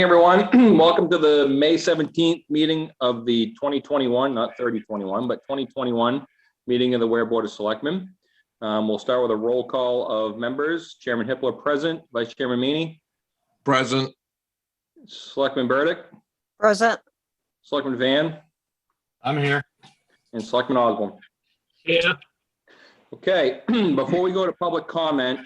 Everyone, welcome to the May 17th meeting of the 2021, not 3021, but 2021 meeting of the Ware Board of Selectmen. We'll start with a roll call of members. Chairman Hippler present, Vice Chairman Meany. Present. Selectman Burdick. Present. Selectman Van. I'm here. And Selectman Osborne. Yeah. Okay, before we go to public comment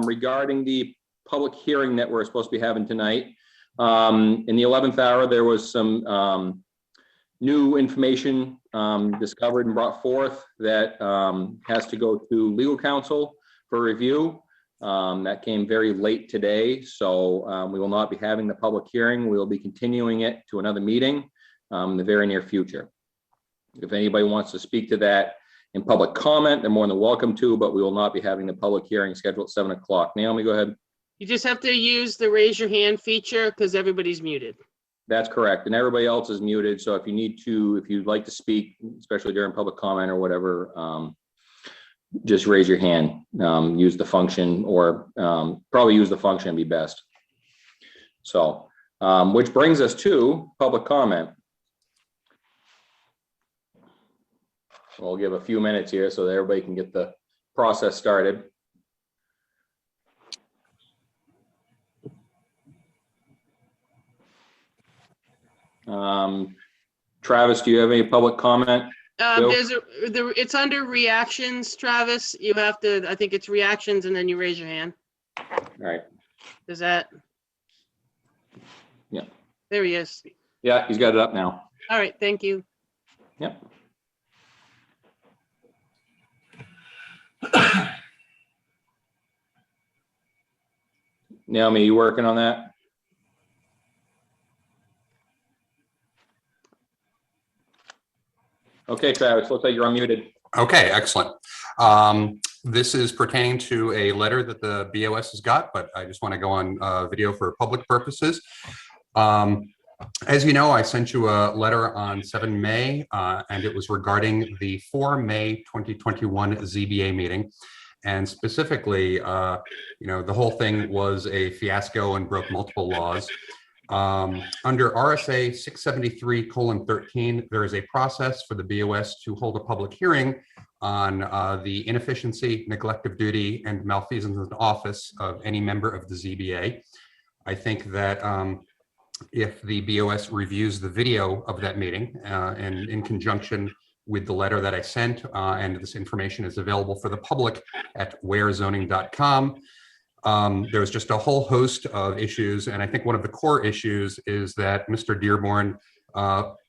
regarding the public hearing that we're supposed to be having tonight, in the 11th hour, there was some new information discovered and brought forth that has to go to legal counsel for review. That came very late today, so we will not be having the public hearing. We will be continuing it to another meeting in the very near future. If anybody wants to speak to that in public comment, they're more than welcome to, but we will not be having the public hearing scheduled at 7 o'clock. Naomi, go ahead. You just have to use the raise your hand feature because everybody's muted. That's correct. And everybody else is muted. So if you need to, if you'd like to speak, especially during public comment or whatever, just raise your hand, use the function, or probably use the function would be best. So, which brings us to public comment. We'll give a few minutes here so that everybody can get the process started. Travis, do you have any public comment? It's under reactions, Travis. You have to, I think it's reactions and then you raise your hand. All right. Is that? Yeah. There he is. Yeah, he's got it up now. All right, thank you. Yep. Naomi, you working on that? Okay, Travis, looks like you're unmuted. Okay, excellent. This is pertaining to a letter that the BOS has got, but I just want to go on video for public purposes. As you know, I sent you a letter on 7 May, and it was regarding the 4 May 2021 ZBA meeting. And specifically, the whole thing was a fiasco and broke multiple laws. Under RSA 673:13, there is a process for the BOS to hold a public hearing on the inefficiency, neglect of duty, and malfeasance in office of any member of the ZBA. I think that if the BOS reviews the video of that meeting and in conjunction with the letter that I sent, and this information is available for the public at warezoning.com. There was just a whole host of issues, and I think one of the core issues is that Mr. Dearborn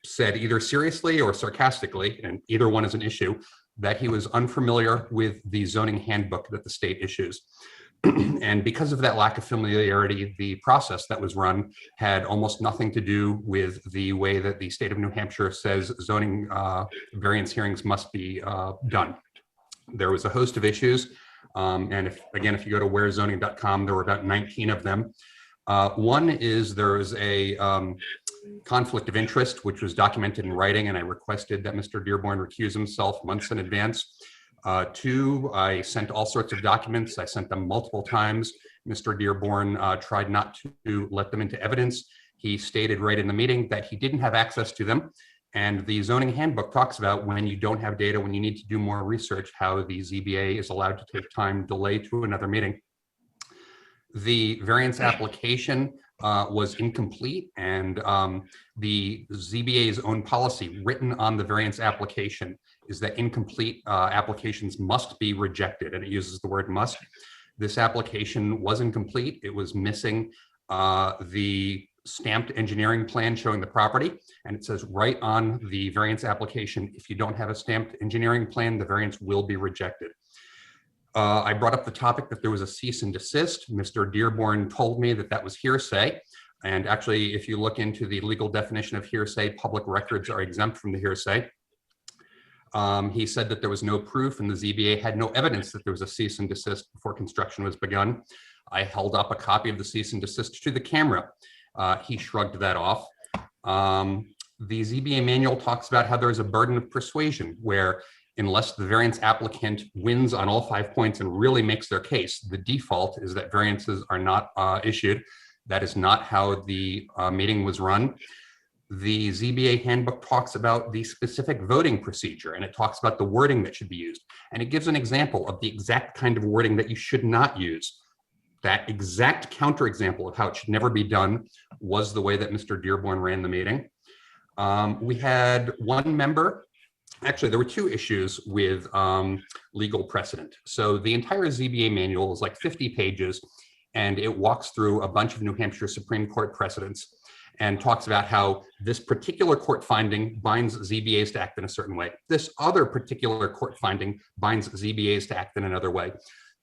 said either seriously or sarcastically, and either one is an issue, that he was unfamiliar with the zoning handbook that the state issues. And because of that lack of familiarity, the process that was run had almost nothing to do with the way that the state of New Hampshire says zoning variance hearings must be done. There was a host of issues. And if you go to warezoning.com, there were about 19 of them. One is there is a conflict of interest, which was documented in writing, and I requested that Mr. Dearborn recuse himself months in advance. Two, I sent all sorts of documents. I sent them multiple times. Mr. Dearborn tried not to let them into evidence. He stated right in the meeting that he didn't have access to them. And the zoning handbook talks about when you don't have data, when you need to do more research, how the ZBA is allowed to take time delay to another meeting. The variance application was incomplete, and the ZBA's own policy written on the variance application is that incomplete applications must be rejected, and it uses the word must. This application was incomplete. It was missing the stamped engineering plan showing the property, and it says right on the variance application, if you don't have a stamped engineering plan, the variance will be rejected. I brought up the topic that there was a cease and desist. Mr. Dearborn told me that that was hearsay, and actually, if you look into the legal definition of hearsay, public records are exempt from the hearsay. He said that there was no proof and the ZBA had no evidence that there was a cease and desist before construction was begun. I held up a copy of the cease and desist to the camera. He shrugged that off. The ZBA manual talks about how there's a burden of persuasion where unless the variance applicant wins on all 5 points and really makes their case, the default is that variances are not issued. That is not how the meeting was run. The ZBA handbook talks about the specific voting procedure, and it talks about the wording that should be used. And it gives an example of the exact kind of wording that you should not use. That exact counterexample of how it should never be done was the way that Mr. Dearborn ran the meeting. We had one member. Actually, there were two issues with legal precedent. So the entire ZBA manual is like 50 pages, and it walks through a bunch of New Hampshire Supreme Court precedents and talks about how this particular court finding binds ZBAs to act in a certain way. This other particular court finding binds ZBAs to act in another way.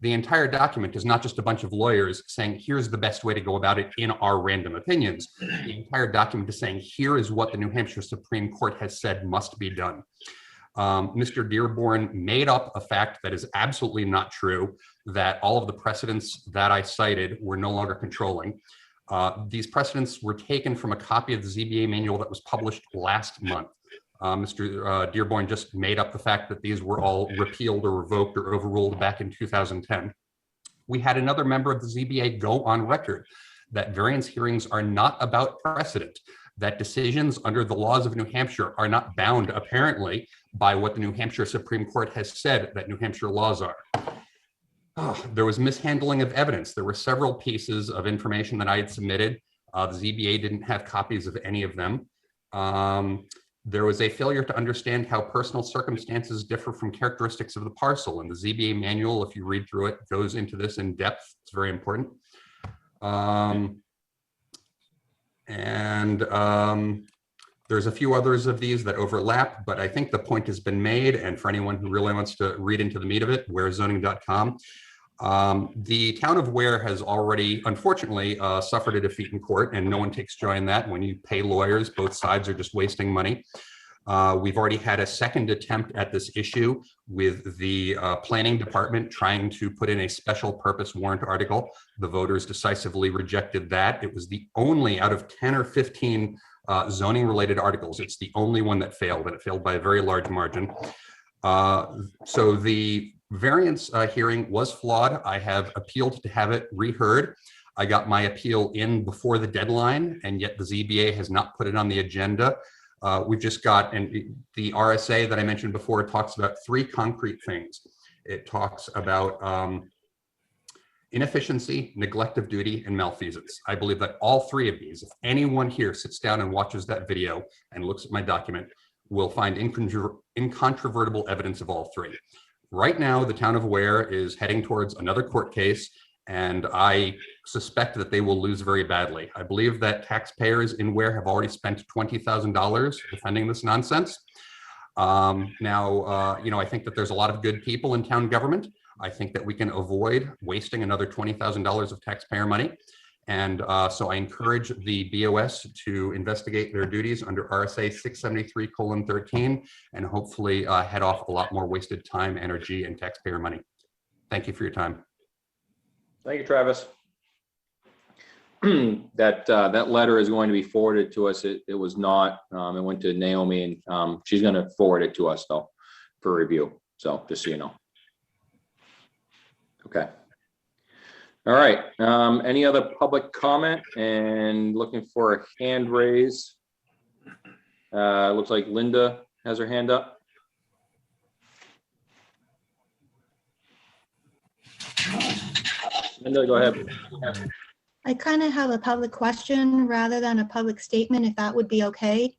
The entire document is not just a bunch of lawyers saying, here's the best way to go about it in our random opinions. The entire document is saying, here is what the New Hampshire Supreme Court has said must be done. Mr. Dearborn made up a fact that is absolutely not true, that all of the precedents that I cited were no longer controlling. These precedents were taken from a copy of the ZBA manual that was published last month. Mr. Dearborn just made up the fact that these were all repealed or revoked or overruled back in 2010. We had another member of the ZBA go on record that variance hearings are not about precedent, that decisions under the laws of New Hampshire are not bound, apparently, by what the New Hampshire Supreme Court has said that New Hampshire laws are. There was mishandling of evidence. There were several pieces of information that I had submitted. The ZBA didn't have copies of any of them. There was a failure to understand how personal circumstances differ from characteristics of the parcel. And the ZBA manual, if you read through it, goes into this in depth. It's very important. There's a few others of these that overlap, but I think the point has been made. And for anyone who really wants to read into the meat of it, warezoning.com. The town of Ware has already, unfortunately, suffered a defeat in court, and no one takes joy in that. When you pay lawyers, both sides are just wasting money. We've already had a second attempt at this issue with the planning department trying to put in a special purpose warrant article. The voters decisively rejected that. It was the only out of 10 or 15 zoning related articles. It's the only one that failed, and it failed by a very large margin. So the variance hearing was flawed. I have appealed to have it reheard. I got my appeal in before the deadline, and yet the ZBA has not put it on the agenda. We've just got, and the RSA that I mentioned before talks about three concrete things. It talks about inefficiency, neglect of duty, and malfeasance. I believe that all three of these, if anyone here sits down and watches that video and looks at my document, will find incontrovertible evidence of all three. Right now, the town of Ware is heading towards another court case, and I suspect that they will lose very badly. I believe that taxpayers in Ware have already spent $20,000 defending this nonsense. I think that there's a lot of good people in town government. I think that we can avoid wasting another $20,000 of taxpayer money. And so I encourage the BOS to investigate their duties under RSA 673:13 and hopefully head off a lot more wasted time, energy, and taxpayer money. Thank you for your time. Thank you, Travis. That letter is going to be forwarded to us. It was not, it went to Naomi, and she's going to forward it to us though for review. So just so you know. Okay. All right. Any other public comment? And looking for a hand raise. Looks like Linda has her hand up. Linda, go ahead. I kind of have a public question rather than a public statement, if that would be okay.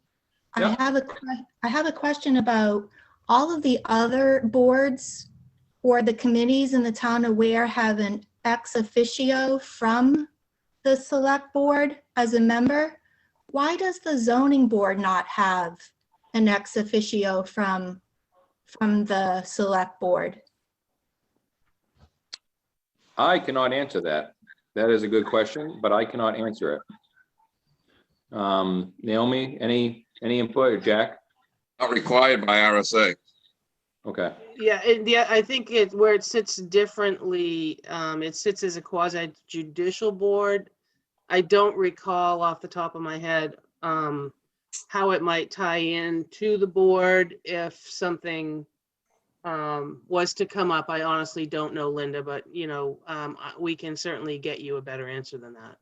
Yeah. I have a question about all of the other boards or the committees in the town of Ware have an ex officio from the select board as a member. Why does the zoning board not have an ex officio from the select board? I cannot answer that. That is a good question, but I cannot answer it. Naomi, any input, or Jack? Not required by RSA. Okay. Yeah, I think where it sits differently, it sits as a quasi judicial board. I don't recall off the top of my head how it might tie in to the board if something was to come up. I honestly don't know, Linda, but we can certainly get you a better answer than that.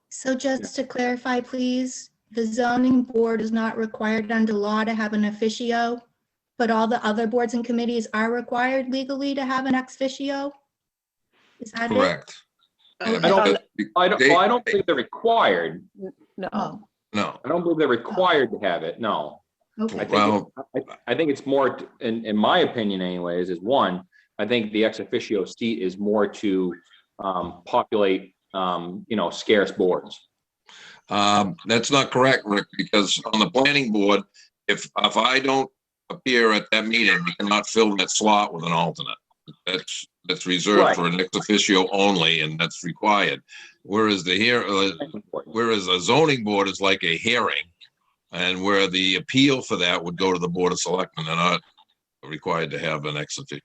So just to clarify, please, the zoning board is not required under law to have an officio, but all the other boards and committees are required legally to have an ex officio? Is that it? Correct. Okay. I don't think they're required. No, Oh, No, I don't believe they're required to have it, no. okay. well, I think it's more, in my opinion anyways, is one, I think the ex officio seat is more to populate, scarce boards. that's not correct, Rick, because on the planning board, if I don't appear at that meeting, we cannot fill that slot with an alternate. That's reserved Right. for an ex officio only, and that's required. Whereas whereas a zoning board is like a hearing, and where the appeal for that would go to the Board of Selectmen, they're not required to have an ex officio.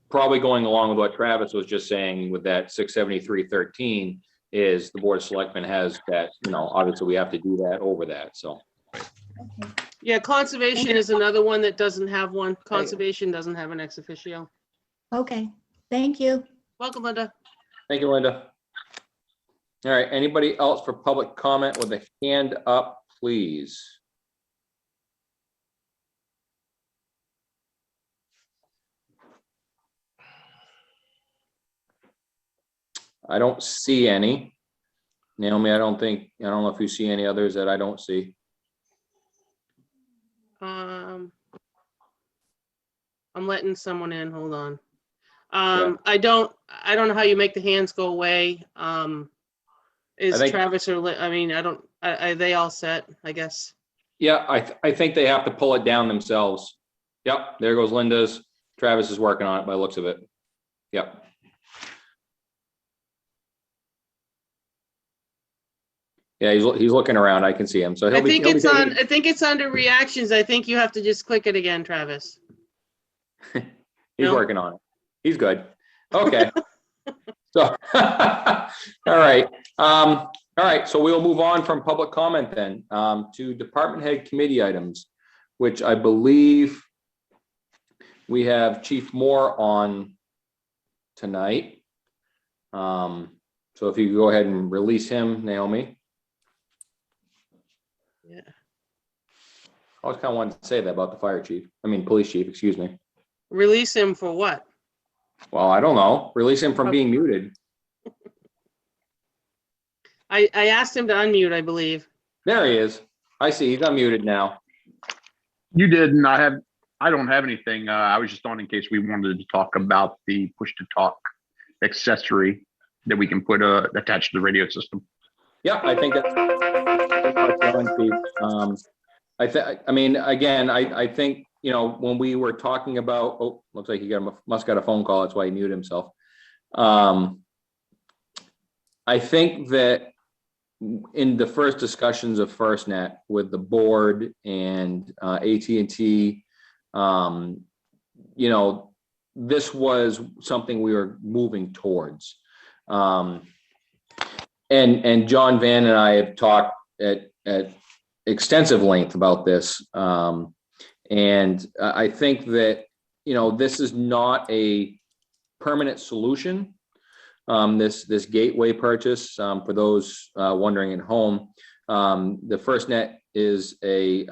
Probably going along with what Travis was just saying with that 673-13 is the Board of Selectmen has that, obviously we have to do that over that, so. Yeah, conservation is another one that doesn't have one. Conservation doesn't have an ex officio. Okay, thank you. Welcome, Linda. Thank you, Linda. All right, anybody else for public comment with a hand up, please? I don't see any. Naomi, I don't know if you see any others that I don't see. I'm letting someone in. Hold on. Yeah. I don't know how you make the hands go away. Is think- Travis or are they all set, I guess? Yeah, I think they have to pull it down themselves. Yep, there goes Linda's. Travis is working on it by the looks of it. Yep. Yeah, he's looking around. I can see him. So I think it's under reactions. I think you have to just click it again, Travis. He's No? working on it. He's good. Okay. So, all right. All right. So we'll move on from public comment then to department head committee items, which I believe we have Chief Moore on tonight. So if you could go ahead and release him, Naomi. Yeah. I always kind of wanted to say that about the police chief, excuse me. Release him for what? Well, I don't know. Release him from being muted. I asked him to unmute, I believe. There he is. I see. He's unmuted now. You did, and I don't have anything. I was just on in case we wanted to talk about the push to talk accessory that we can put attached to the radio system. Yeah, I think that's I think, when we were talking about, looks like he must got a phone call. That's why he muted himself. I think that in the first discussions of Firstnet with the board and AT&T, this was something we were moving towards. And John Van and I have talked at extensive length about this. And I think that, this is not a permanent solution. This gateway purchase, for those wondering at home, the Firstnet is a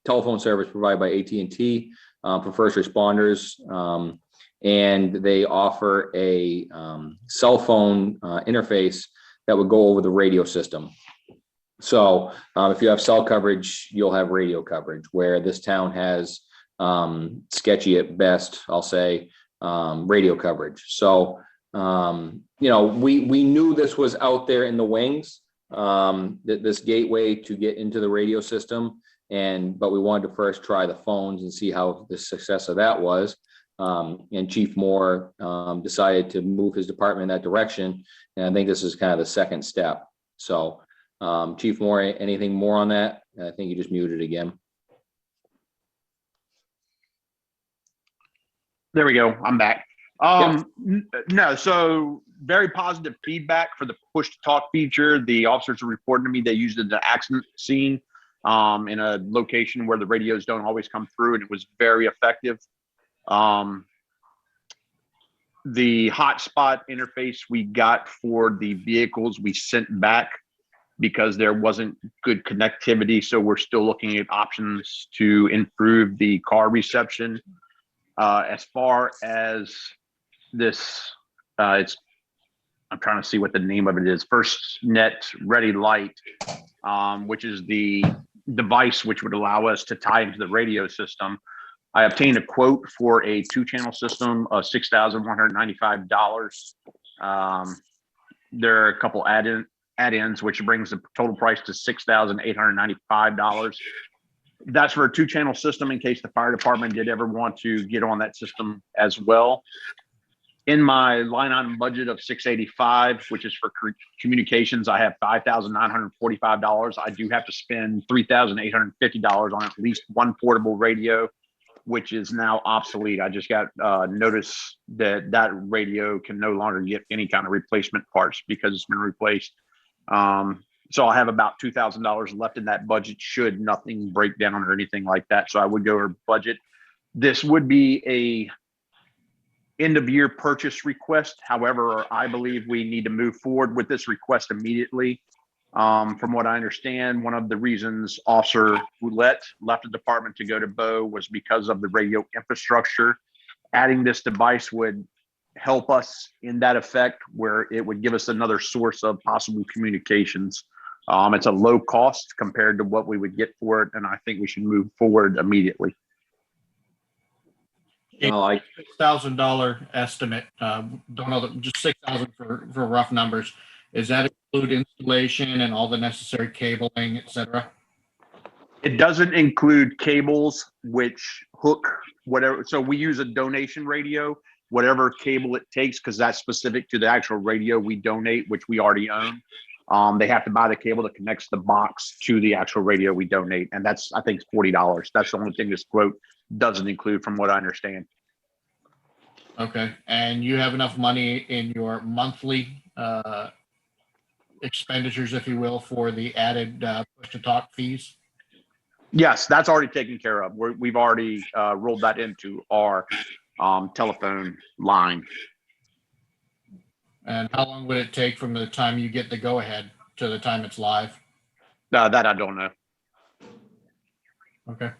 telephone service provided by AT&T for first responders. And they offer a cell phone interface that would go over the radio system. So if you have cell coverage, you'll have radio coverage, where this town has sketchy at best, I'll say, radio coverage. So, we knew this was out there in the wings, this gateway to get into the radio system. But we wanted to first try the phones and see how the success of that was. And Chief Moore decided to move his department in that direction. And I think this is kind of the second step. So Chief Moore, anything more on that? I think you just muted again. There we go. I'm back. No, so very positive feedback for the push to talk feature. The officers are reporting to me they used it in an accident scene in a location where the radios don't always come through, and it was very effective. The hotspot interface we got for the vehicles we sent back because there wasn't good connectivity. So we're still looking at options to improve the car reception. As far as this, I'm trying to see what the name of it is. Firstnet Ready Light, which is the device which would allow us to tie into the radio system. I obtained a quote for a 2-channel system of $6,195. There are a couple add-ins, which brings the total price to $6,895. That's for a 2-channel system in case the fire department did ever want to get on that system as well. In my line item budget of $685, which is for communications, I have $5,945. I do have to spend $3,850 on at least one portable radio, which is now obsolete. I just got notice that that radio can no longer get any kind of replacement parts because it's been replaced. So I have about $2,000 left in that budget should nothing break down or anything like that. So I would go over budget. This would be a end of year purchase request. However, I believe we need to move forward with this request immediately. From what I understand, one of the reasons Officer Roulette left the department to go to Bo was because of the radio infrastructure. Adding this device would help us in that effect, where it would give us another source of possible communications. It's a low cost compared to what we would get for it, and I think we should move forward immediately. $6,000 estimate. Don't know, just 6,000 for rough numbers. Does that include installation and all the necessary cabling, et cetera? It doesn't include cables which hook whatever. So we use a donation radio, whatever cable it takes, because that's specific to the actual radio we donate, which we already own. They have to buy the cable that connects the box to the actual radio we donate. And that's, I think, $40. That's the only thing this quote doesn't include from what I understand. Okay. And you have enough money in your monthly expenditures, if you will, for the added push to talk fees? Yes, that's already taken care of. We've already rolled that into our telephone line. And how long would it take from the time you get the go ahead to the time it's live? That I don't know. Okay.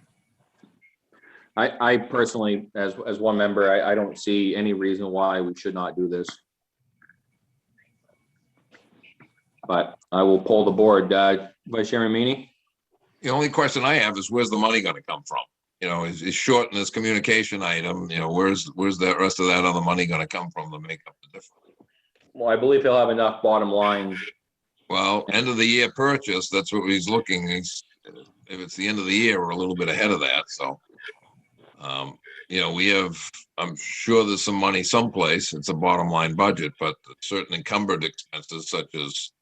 I personally, as one member, I don't see any reason why we should not do this. But I will poll the board. Vice Chairman Meany? The only question I have is where's the money going to come from? You know, is short in this communication item, you know, where's the rest of that other money going to come from to make up the difference? Well, I believe he'll have enough bottom line. Well, end of the year purchase, that's what he's looking. If it's the end of the year, we're a little bit ahead of that. So, you know, we have, I'm sure there's some money someplace. It's a bottom line budget, but certain encumbered expenses such as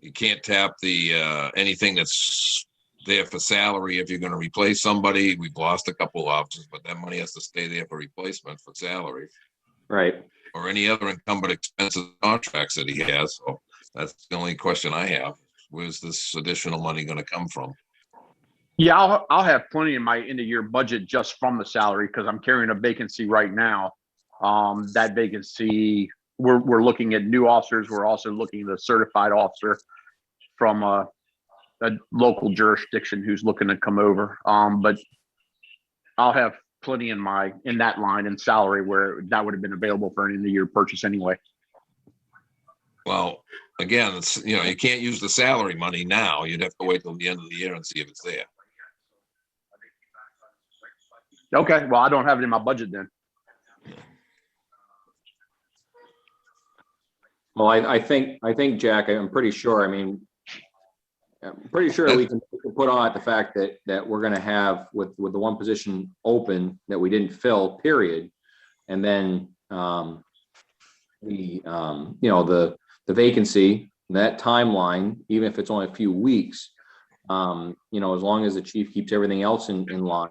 you can't tap the anything that's there for salary if you're going to replace somebody. We've lost a couple of options, but that money has to stay there for replacement for salary. Right. Or any other encumbered expenses contracts that he has. So that's the only question I have. Where's this additional money going to come from? Yeah, I'll have plenty in my end of year budget just from the salary because I'm carrying a vacancy right now. That vacancy, we're looking at new officers. We're also looking at a certified officer from a local jurisdiction who's looking to come over. But I'll have plenty in that line in salary where that would have been available for an end of year purchase anyway. Well, again, it's, you know, you can't use the salary money now. You'd have to wait till the end of the year and see if it's there. Okay, well, I don't have it in my budget then. Well, I think, Jack, I'm pretty sure, I mean, I'm pretty sure we can put on the fact that we're going to have with the one position open that we didn't fill, period. And then you know, the vacancy, that timeline, even if it's only a few weeks, you know, as long as the chief keeps everything else in line,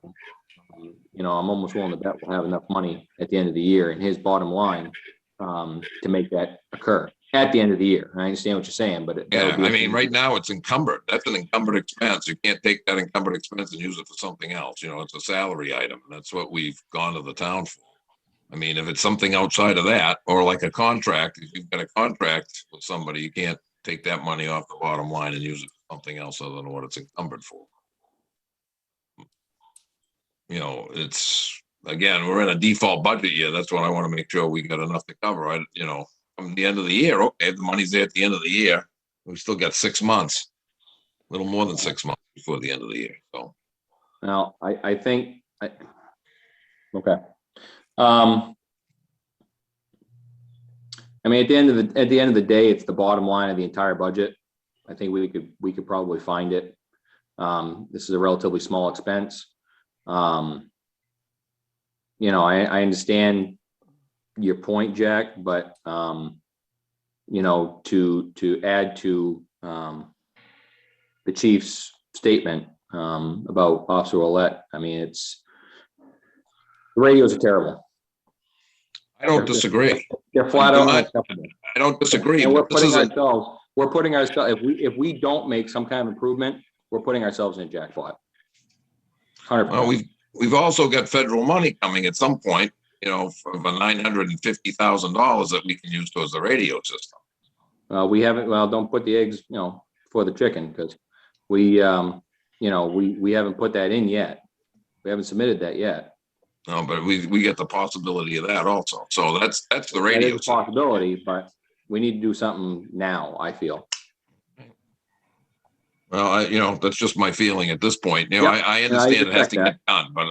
you know, I'm almost willing to bet we'll have enough money at the end of the year in his bottom line to make that occur at the end of the year. I understand what you're saying, but yeah, I mean, right now it's encumbered. That's an encumbered expense. You can't take that encumbered expense and use it for something else. You know, it's a salary item. That's what we've gone to the town for. I mean, if it's something outside of that, or like a contract, if you've got a contract with somebody, you can't take that money off the bottom line and use it for something else other than what it's encumbered for. You know, it's, again, we're in a default budget year. That's what I want to make sure we got enough to cover. You know, from the end of the year, okay, the money's there at the end of the year. We still got 6 months, a little more than 6 months before the end of the year. So Now, I think, okay. I mean, at the end of the day, it's the bottom line of the entire budget. I think we could probably find it. This is a relatively small expense. You know, I understand your point, Jack, but you know, to add to the chief's statement about Officer Ouellette, I mean, the radios are terrible. I don't disagree. They're flat out I unacceptable. don't disagree. And But this is we're putting ourselves, if we don't make some kind of improvement, we're putting ourselves in a jackpot. 100%. well, we've also got federal money coming at some point, you know, for $950,000 that we can use towards the radio system. We haven't, well, don't put the eggs, you know, for the chicken, because we, you know, we haven't put that in yet. We haven't submitted that yet. No, but we get the possibility of that also. So that's the That radio is a system. possibility, but we need to do something now, I feel. Well, you know, that's just my feeling at this point. You know, Yep. I understand it has to respect get done, but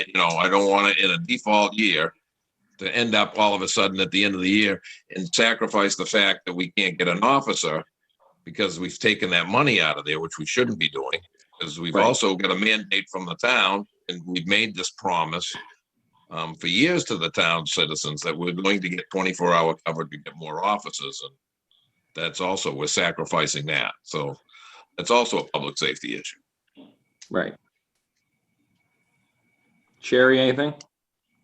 you know, I don't want it in a default year to end up all of a sudden at the end of the year and sacrifice the fact that we can't get an officer because we've taken that money out of there, which we shouldn't be doing, because we've Right. also got a mandate from the town, and we've made this promise for years to the town citizens that we're going to get 24-hour coverage to get more officers, and that's also, we're sacrificing that. So that's also a public safety issue. Right. Sherry, anything?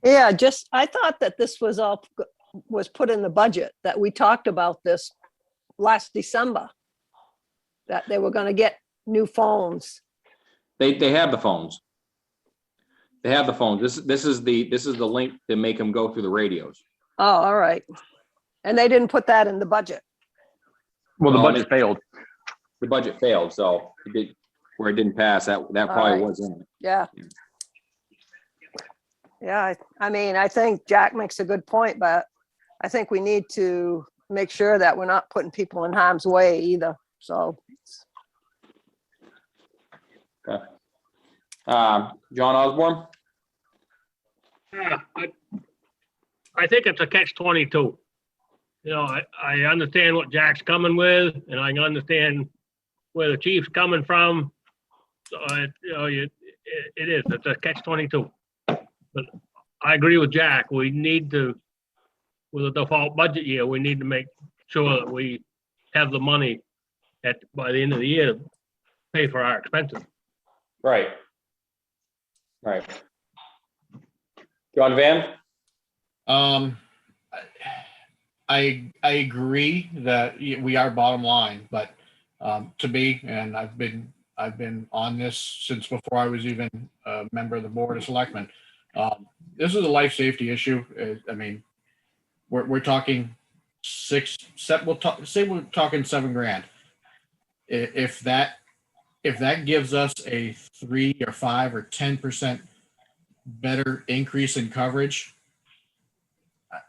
Yeah, just, I thought that this was was put in the budget, that we talked about this last December, that they were gonna get new phones. They have the phones. They have the phones. This is the link to make them go through the radios. Oh, all right. And they didn't put that in the budget. Well, the Well, budget failed. The budget failed, so where it didn't pass, that probably right. was in it. Yeah. Yeah, I mean, I think Jack makes a good point, but I think we need to make sure that we're not putting people in harm's way either, so. John Osborne? Yeah, I think it's a catch-22. You know, I understand what Jack's coming with, and I understand where the chief's coming from. So, you know, it's a catch-22. But I agree with Jack. We need to, with a default budget year, we need to make sure that we have the money by the end of the year to pay for our expenses. Right. Right. John Van? I agree that we are bottom line, but to me, and I've been on this since before I was even a member of the Board of Selectmen. This is a life safety issue. I mean, we're talking say we're talking $7,000. If that gives us a 3 or 5 or 10% better increase in coverage,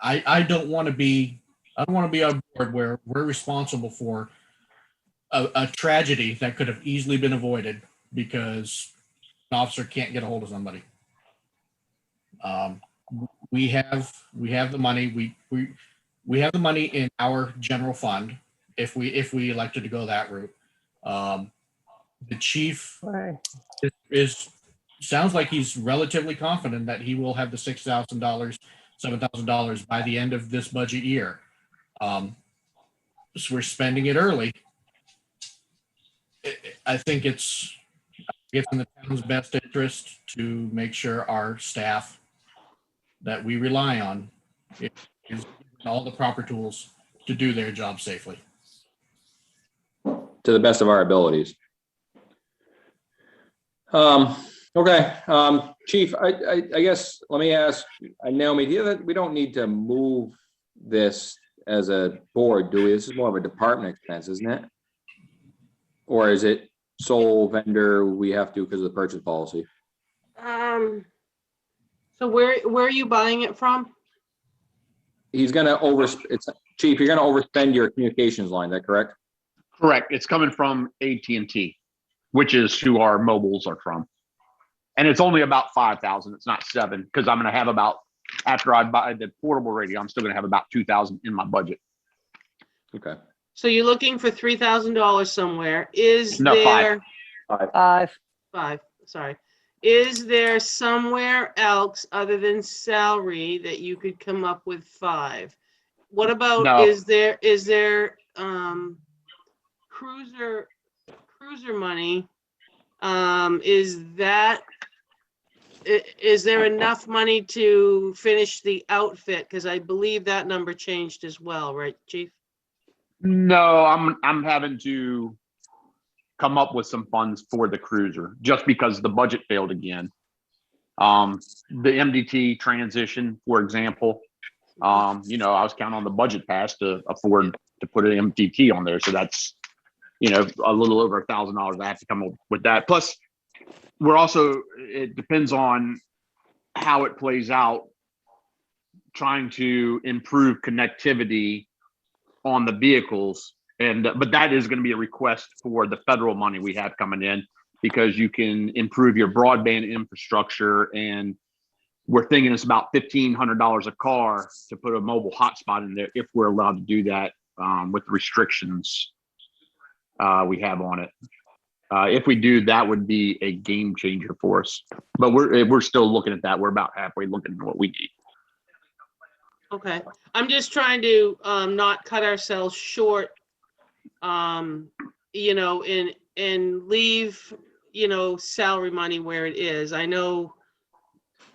I don't want to be on board where we're responsible for a tragedy that could have easily been avoided because an officer can't get a hold of somebody. We have the money. We have the money in our general fund if we elected to go that route. The chief sounds like he's relatively confident that he will have the $6,000, $7,000 by the end of this budget year. So we're spending it early. I think it's in the town's best interest to make sure our staff that we rely on is given all the proper tools to do their job safely. To the best of our abilities. Okay, Chief, I guess, let me ask, Naomi, we don't need to move this as a board, do we, this is more of a department expense, isn't it? Or is it sole vendor we have to because of the purchase policy? So where are you buying it from? He's gonna it's, Chief, you're gonna overspend your communications line, is that correct? Correct. It's coming from AT&T, which is who our mobiles are from. And it's only about 5,000. It's not 7, because I'm going to have about, after I buy the portable radio, I'm still going to have about 2,000 in my budget. Okay. So you're looking for $3,000 somewhere. Is No, there 5. five? Sorry. Is there somewhere else other than salary that you could come up with 5? What about, No. is there cruiser money? Is there enough money to finish the outfit? Because I believe that number changed as well, right, Chief? No, I'm having to come up with some funds for the cruiser just because the budget failed again. The MDT transition, for example, I was counting on the budget pass to afford to put an MDT on there. So that's, a little over $1,000 I have to come up with that. Plus, it depends on how it plays out, trying to improve connectivity on the vehicles. But that is going to be a request for the federal money we have coming in, because you can improve your broadband infrastructure. And we're thinking it's about $1,500 a car to put a mobile hotspot in there, if we're allowed to do that with the restrictions we have on it. If we do, that would be a game changer for us. But we're still looking at that. We're about halfway looking at what we need. Okay, I'm just trying to not cut ourselves short, and leave, salary money where it is. I know.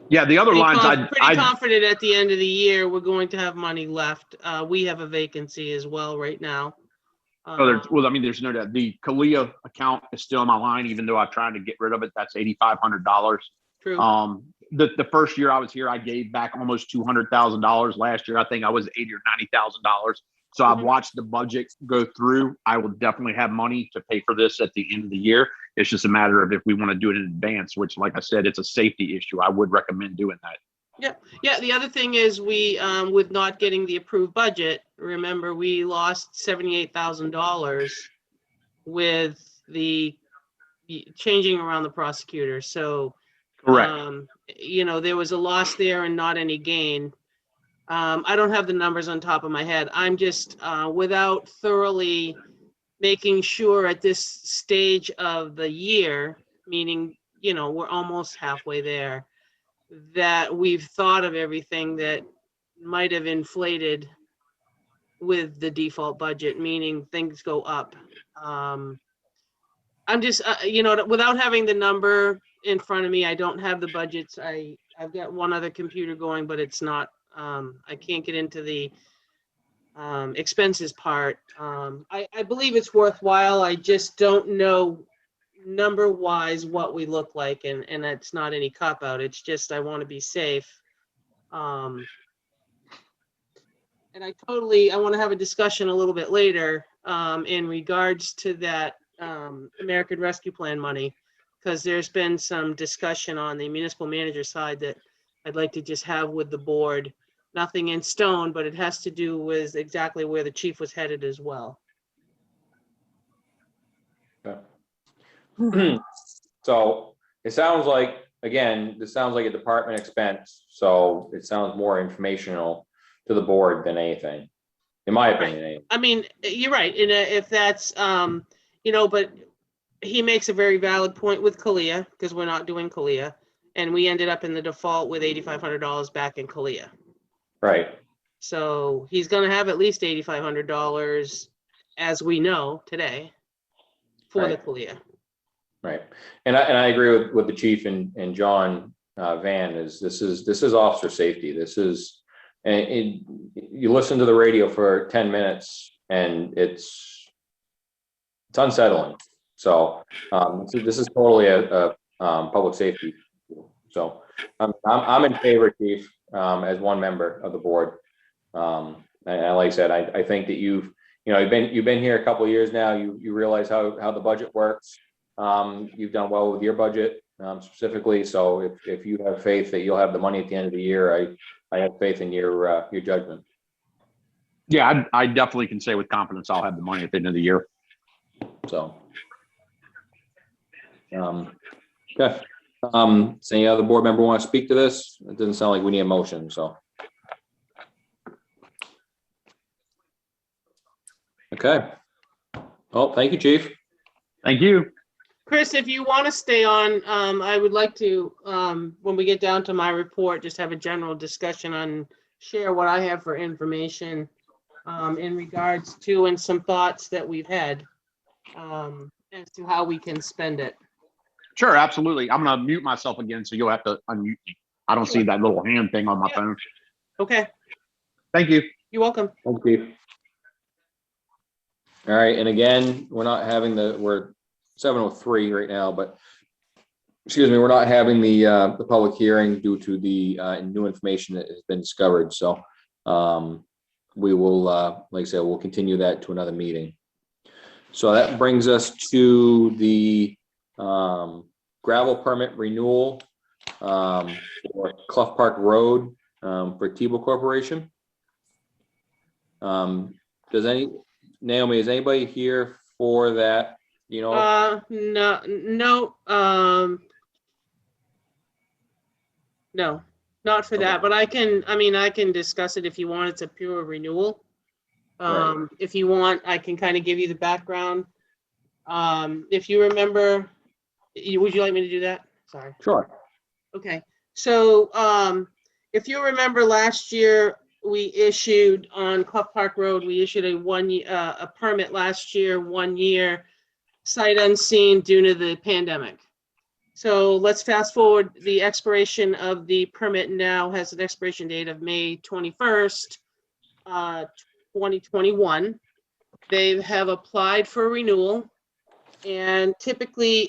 Yeah, the other lines, Pretty confident at the end of the year, we're going to have money left. We have a vacancy as well right now. there's no doubt. The Kalia account is still in my line, even though I've tried to get rid of it. That's $8,500. True. The first year I was here, I gave back almost $200,000. Last year, I think I was $80,000 or $90,000. So I've watched the budget go through. I will definitely have money to pay for this at the end of the year. It's just a matter of if we want to do it in advance, which, like I said, it's a safety issue. I would recommend doing that. Yeah. The other thing is we, with not getting the approved budget, remember we lost $78,000 with the changing around the prosecutor. So, Correct. there was a loss there and not any gain. I don't have the numbers on top of my head. I'm just, without thoroughly making sure at this stage of the year, meaning, we're almost halfway there, that we've thought of everything that might have inflated with the default budget, meaning things go up. I'm just, without having the number in front of me, I don't have the budgets. I've got one other computer going, but it's not, I can't get into the expenses part. I believe it's worthwhile. I just don't know number wise what we look like, and it's not any cop out. It's just I want to be safe. And I want to have a discussion a little bit later in regards to that American Rescue Plan money, because there's been some discussion on the municipal manager side that I'd like to just have with the board. Nothing in stone, but it has to do with exactly where the chief was headed as well. So it sounds like, again, this sounds like a department expense, so it sounds more informational to the board than anything, in my opinion. I mean, you're right. And if that's, but he makes a very valid point with Kalia, because we're not doing Kalia, and we ended up in the default with $8,500 back in Kalia. Right. So he's going to have at least $8,500, as we know today, for the Kalia. Right. And I agree with the chief and John Van. This is officer safety. This is, and you listen to the radio for 10 minutes and it's unsettling. So this is totally a public safety. So I'm in favor, chief, as one member of the board. like I said, I think that you've been here a couple of years now. You realize how the budget works. You've done well with your budget specifically. So if you have faith that you'll have the money at the end of the year, I have faith in your judgment. Yeah, I definitely can say with confidence I'll have the money at the end of the year. So, okay. So any other board member want to speak to this? It doesn't sound like we need a motion, so. Okay. Well, thank you, Chief. Thank you. Chris, if you want to stay on, I would like to, when we get down to my report, just have a general discussion on, share what I have for information in regards to, and some thoughts that we've had as to how we can spend it. Sure, absolutely. I'm gonna mute myself again, so you'll have to unmute me. I don't see that little hand thing on my phone. Okay, Thank you. you're welcome. Thank you. All right, and again, we're 7:03 right now, but excuse me, we're not having the public hearing due to the new information that has been discovered. So we will, like I said, we'll continue that to another meeting. So that brings us to the gravel permit renewal for Clough Park Road for Tebow Corporation. Naomi, is anybody here for that? You know? No, not for that, Okay. but I can discuss it if you want. It's a pure renewal. Right. If you want, I can kind of give you the background. If you remember, would you like me to do that? Sorry. Sure. Okay, so if you remember last year, we issued on Clough Park Road, we issued a permit last year, 1 year, sight unseen due to the pandemic. So let's fast forward. The expiration of the permit now has an expiration date of May 21st, 2021. They have applied for renewal, and typically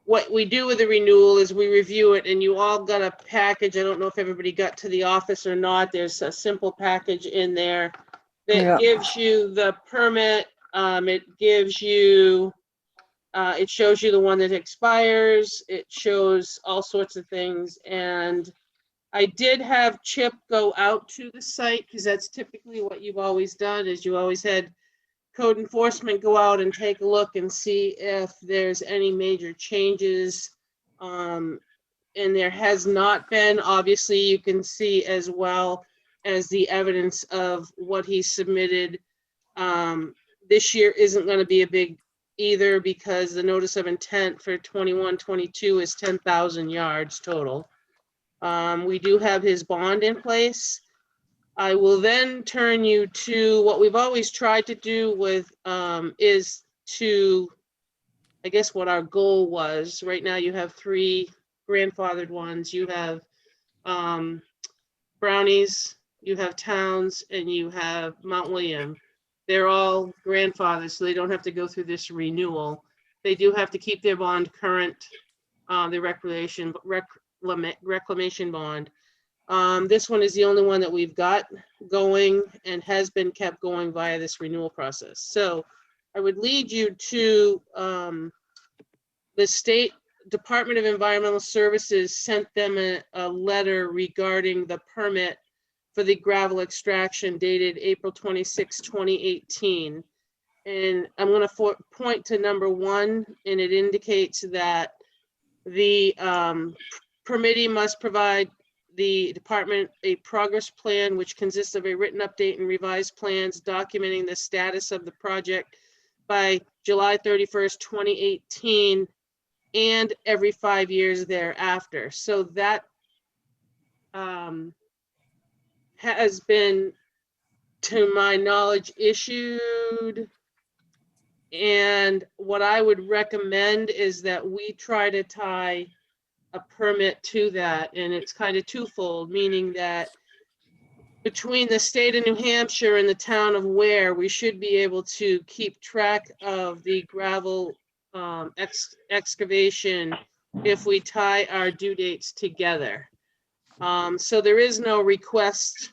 what we do with the renewal is we review it, and you all got a package. I don't know if everybody got to the office or not. There's a simple package in there that Yeah. gives you the permit. It gives you, it shows you the one that expires. It shows all sorts of things. And I did have Chip go out to the site, because that's typically what you've always done, is you always had code enforcement go out and take a look and see if there's any major changes. And there has not been. Obviously, you can see as well as the evidence of what he submitted. This year isn't going to be a big either, because the notice of intent for 21-22 is 10,000 yards total. We do have his bond in place. I will then turn you to what we've always tried to do with, is to, I guess what our goal was. Right now you have 3 grandfathered ones. You have Brownies, you have Towns, and you have Mount William. They're all grandfathers, so they don't have to go through this renewal. They do have to keep their bond current, the reclamation bond. This one is the only one that we've got going and has been kept going via this renewal process. So I would lead you to the State Department of Environmental Services sent them a letter regarding the permit for the gravel extraction dated April 26, 2018. And I'm going to point to number 1, and it indicates that the permittee must provide the department a progress plan, which consists of a written update and revised plans documenting the status of the project by July 31st, 2018, and every 5 years thereafter. So that has been, to my knowledge, issued. And what I would recommend is that we try to tie a permit to that, and it's kind of twofold, meaning that between the state of New Hampshire and the town of Ware, we should be able to keep track of the gravel excavation if we tie our due dates together. So there is no request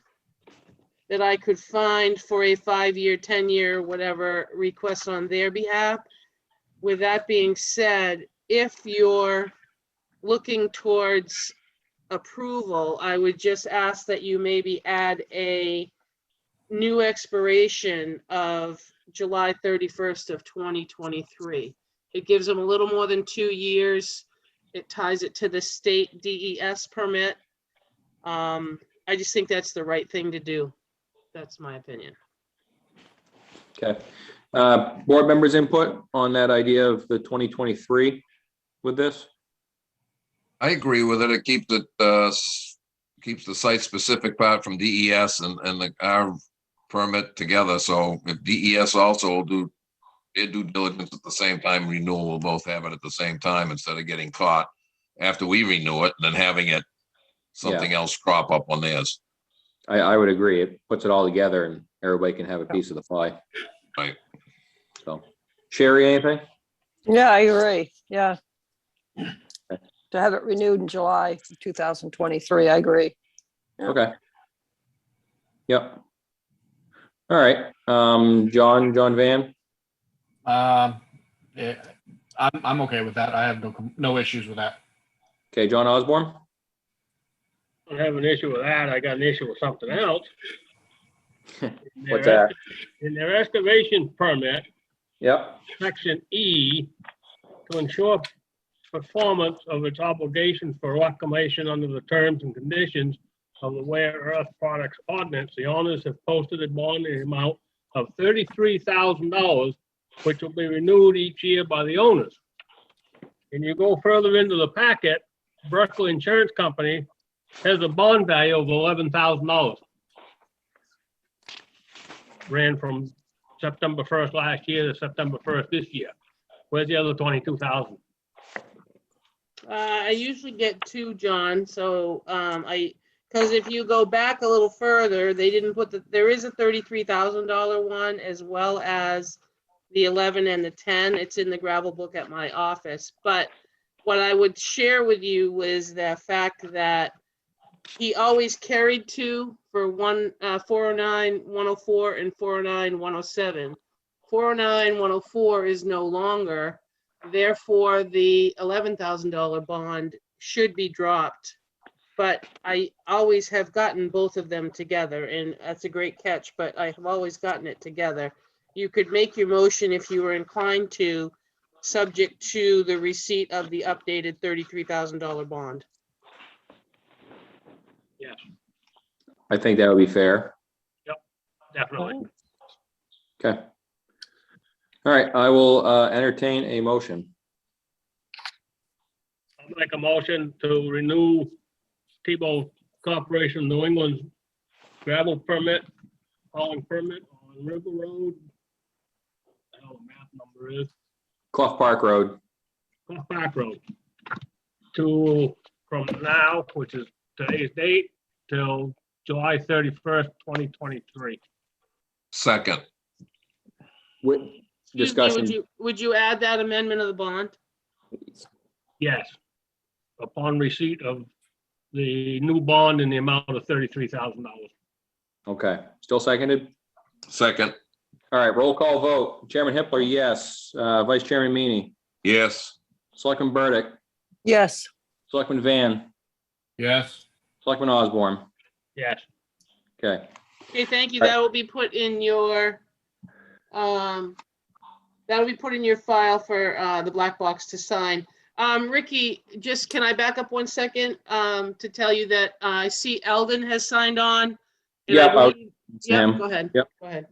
that I could find for a 5-year, 10-year, whatever request on their behalf. With that being said, if you're looking towards approval, I would just ask that you maybe add a new expiration of July 31st of 2023. It gives them a little more than 2 years. It ties it to the state DES permit. I just think that's the right thing to do. That's my opinion. Okay. Board members' input on that idea of the 2023 with this? I agree with it. It keeps keeps the site-specific part from DES and our permit together. So if DES also will do their due diligence at the same time, renewal, we'll both have it at the same time instead of getting caught after we renew it and then having it something else crop up on theirs. I would agree. It puts it all together and everybody can have a piece of the pie. Right. So, Sherry, anything? Yeah, I agree. Yeah. To have it renewed in July 2023, I agree. Yeah. Okay. Yep. All right. John Van. Yeah, I'm okay with that. I have no issues with that. Okay, John Osborne. I don't have an issue with that. I got an issue with something else. What's that? In their excavation permit, Yep. section E, to ensure performance of its obligation for reclamation under the terms and conditions of the Rare Earth Products Ordinance, the owners have posted a bond in the amount of $33,000, which will be renewed each year by the owners. And you go further into the packet, Berkeley Insurance Company has a bond value of $11,000. Ran from September 1st last year to September 1st this year. Where's the other 22,000? I usually get 2, John, so because if you go back a little further, they didn't put there is a $33,000 one as well as the 11 and the 10. It's in the gravel book at my office. But what I would share with you was the fact that he always carried 2 for 409-104 and 409-107. 409-104 is no longer. Therefore, the $11,000 bond should be dropped. But I always have gotten both of them together, and that's a great catch, but I have always gotten it together. You could make your motion if you were inclined to, subject to the receipt of the updated $33,000 bond. Yes, I think that would be fair. definitely. Okay. All right, I will entertain a motion. I'll make a motion to renew Tebow Corporation New England's gravel permit, hauling permit on River Road. I don't know what the map number is, Clough Park Road. Clough Park Road. To, from now, which is today's date, till July 31st, 2023. Second. With Excuse me, discussion. would you add that amendment of the bond? Yes. Upon receipt of the new bond in the amount of $33,000. Okay, still seconded? Second. All right, roll call vote. Chairman Hippler, yes. Vice Chairman Meany. Yes. Selectman Burdick. Yes. Selectman Van. Yes. Selectman Osborne. Yes. Okay. Okay, thank you. That will be put in your, that'll be put in your file for the black box to sign. Ricky, just can I back up 1 second to tell you that I see Eldon has signed on. and I Yep, believe- it's Yep, him. go ahead. Yep. Go ahead.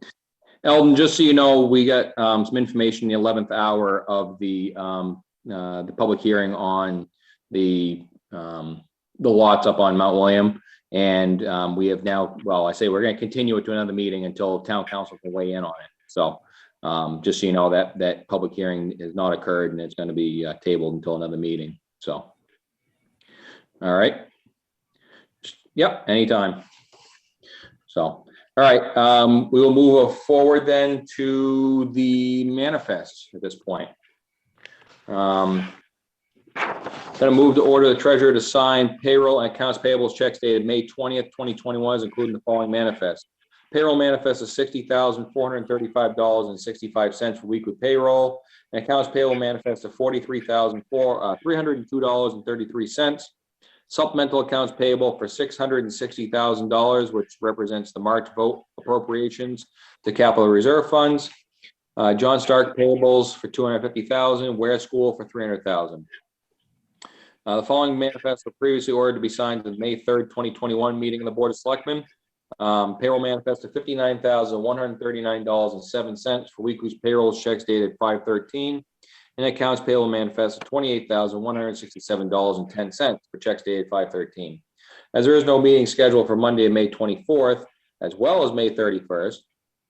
Eldon, just so you know, we got some information in the 11th hour of the public hearing on the lots up on Mount William. And we have now, well, I say we're going to continue it to another meeting until town council can weigh in on it. So just so you know, that public hearing has not occurred and it's going to be tabled until another meeting. So, all right. Yep, anytime. So, all right, we will move forward then to the manifest at this point. Going to move to order the treasurer to sign payroll and accounts payables checks dated May 20th, 2021, including the following manifest. Payroll manifest of $60,435.65 for weekly payroll. And accounts payable manifest of $43,302.33. Supplemental accounts payable for $660,000, which represents the March vote appropriations to capital reserve funds. John Stark payables for $250,000, Ware School for $300,000. The following manifests were previously ordered to be signed at the May 3rd, 2021 meeting of the Board of Selectmen. Payroll manifest of $59,139.07 for weekly payroll checks dated 5/13. And accounts payable manifest of $28,167.10 for checks dated 5/13. As there is no meeting scheduled for Monday, May 24th, as well as May 31st,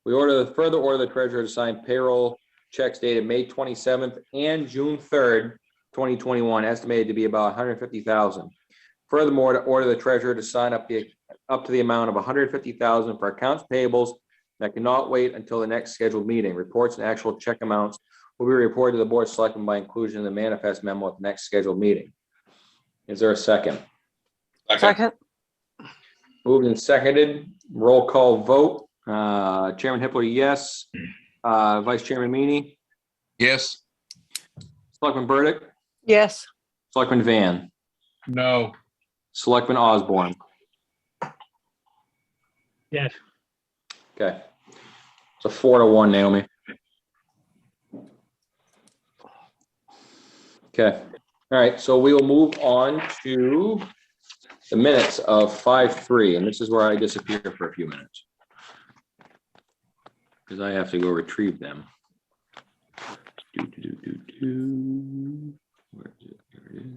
we further order the treasurer to sign payroll checks dated May 27th and June 3rd, 2021, estimated to be about $150,000. Furthermore, to order the treasurer to sign up to the amount of $150,000 for accounts payables that cannot wait until the next scheduled meeting. Reports and actual check amounts will be reported to the Board of Selectmen by inclusion in the manifest memo at the next scheduled meeting. Is there a second? Second. Moved and seconded. Roll call vote. Chairman Hipple, yes. Vice Chairman Meany. Yes. Selectman Burdick. Yes. Selectman Van. No. Selectman Osborne. Yes. Okay. It's a 4-1, Naomi. Okay. All right. So we will move on to the minutes of 5/3, and this is where I disappear for a few minutes because I have to go retrieve them. Where is it? Here it is.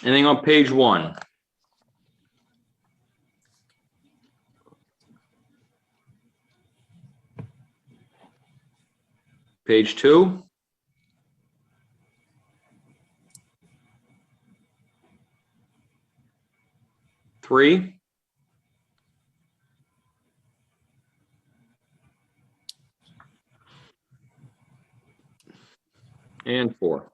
Anything on page 1? Page 2? Three? And 4.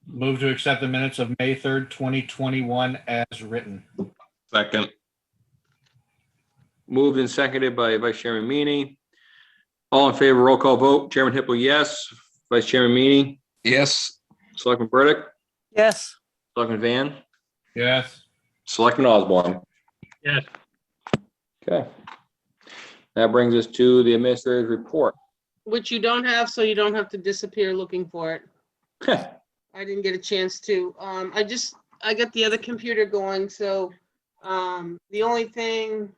Move to accept the minutes of May 3rd, 2021 as written. Second. Moved and seconded by Vice Chairman Meany. All in favor, roll call vote. Chairman Hipple, yes. Vice Chairman Meany. Yes. Selectman Burdick. Yes. Selectman Van. Yes. Selectman Osborne. Yes. Okay. That brings us to the administrator's report. Which you don't have, so you don't have to disappear looking for it. I didn't get a chance to. I got the other computer going, so the only thing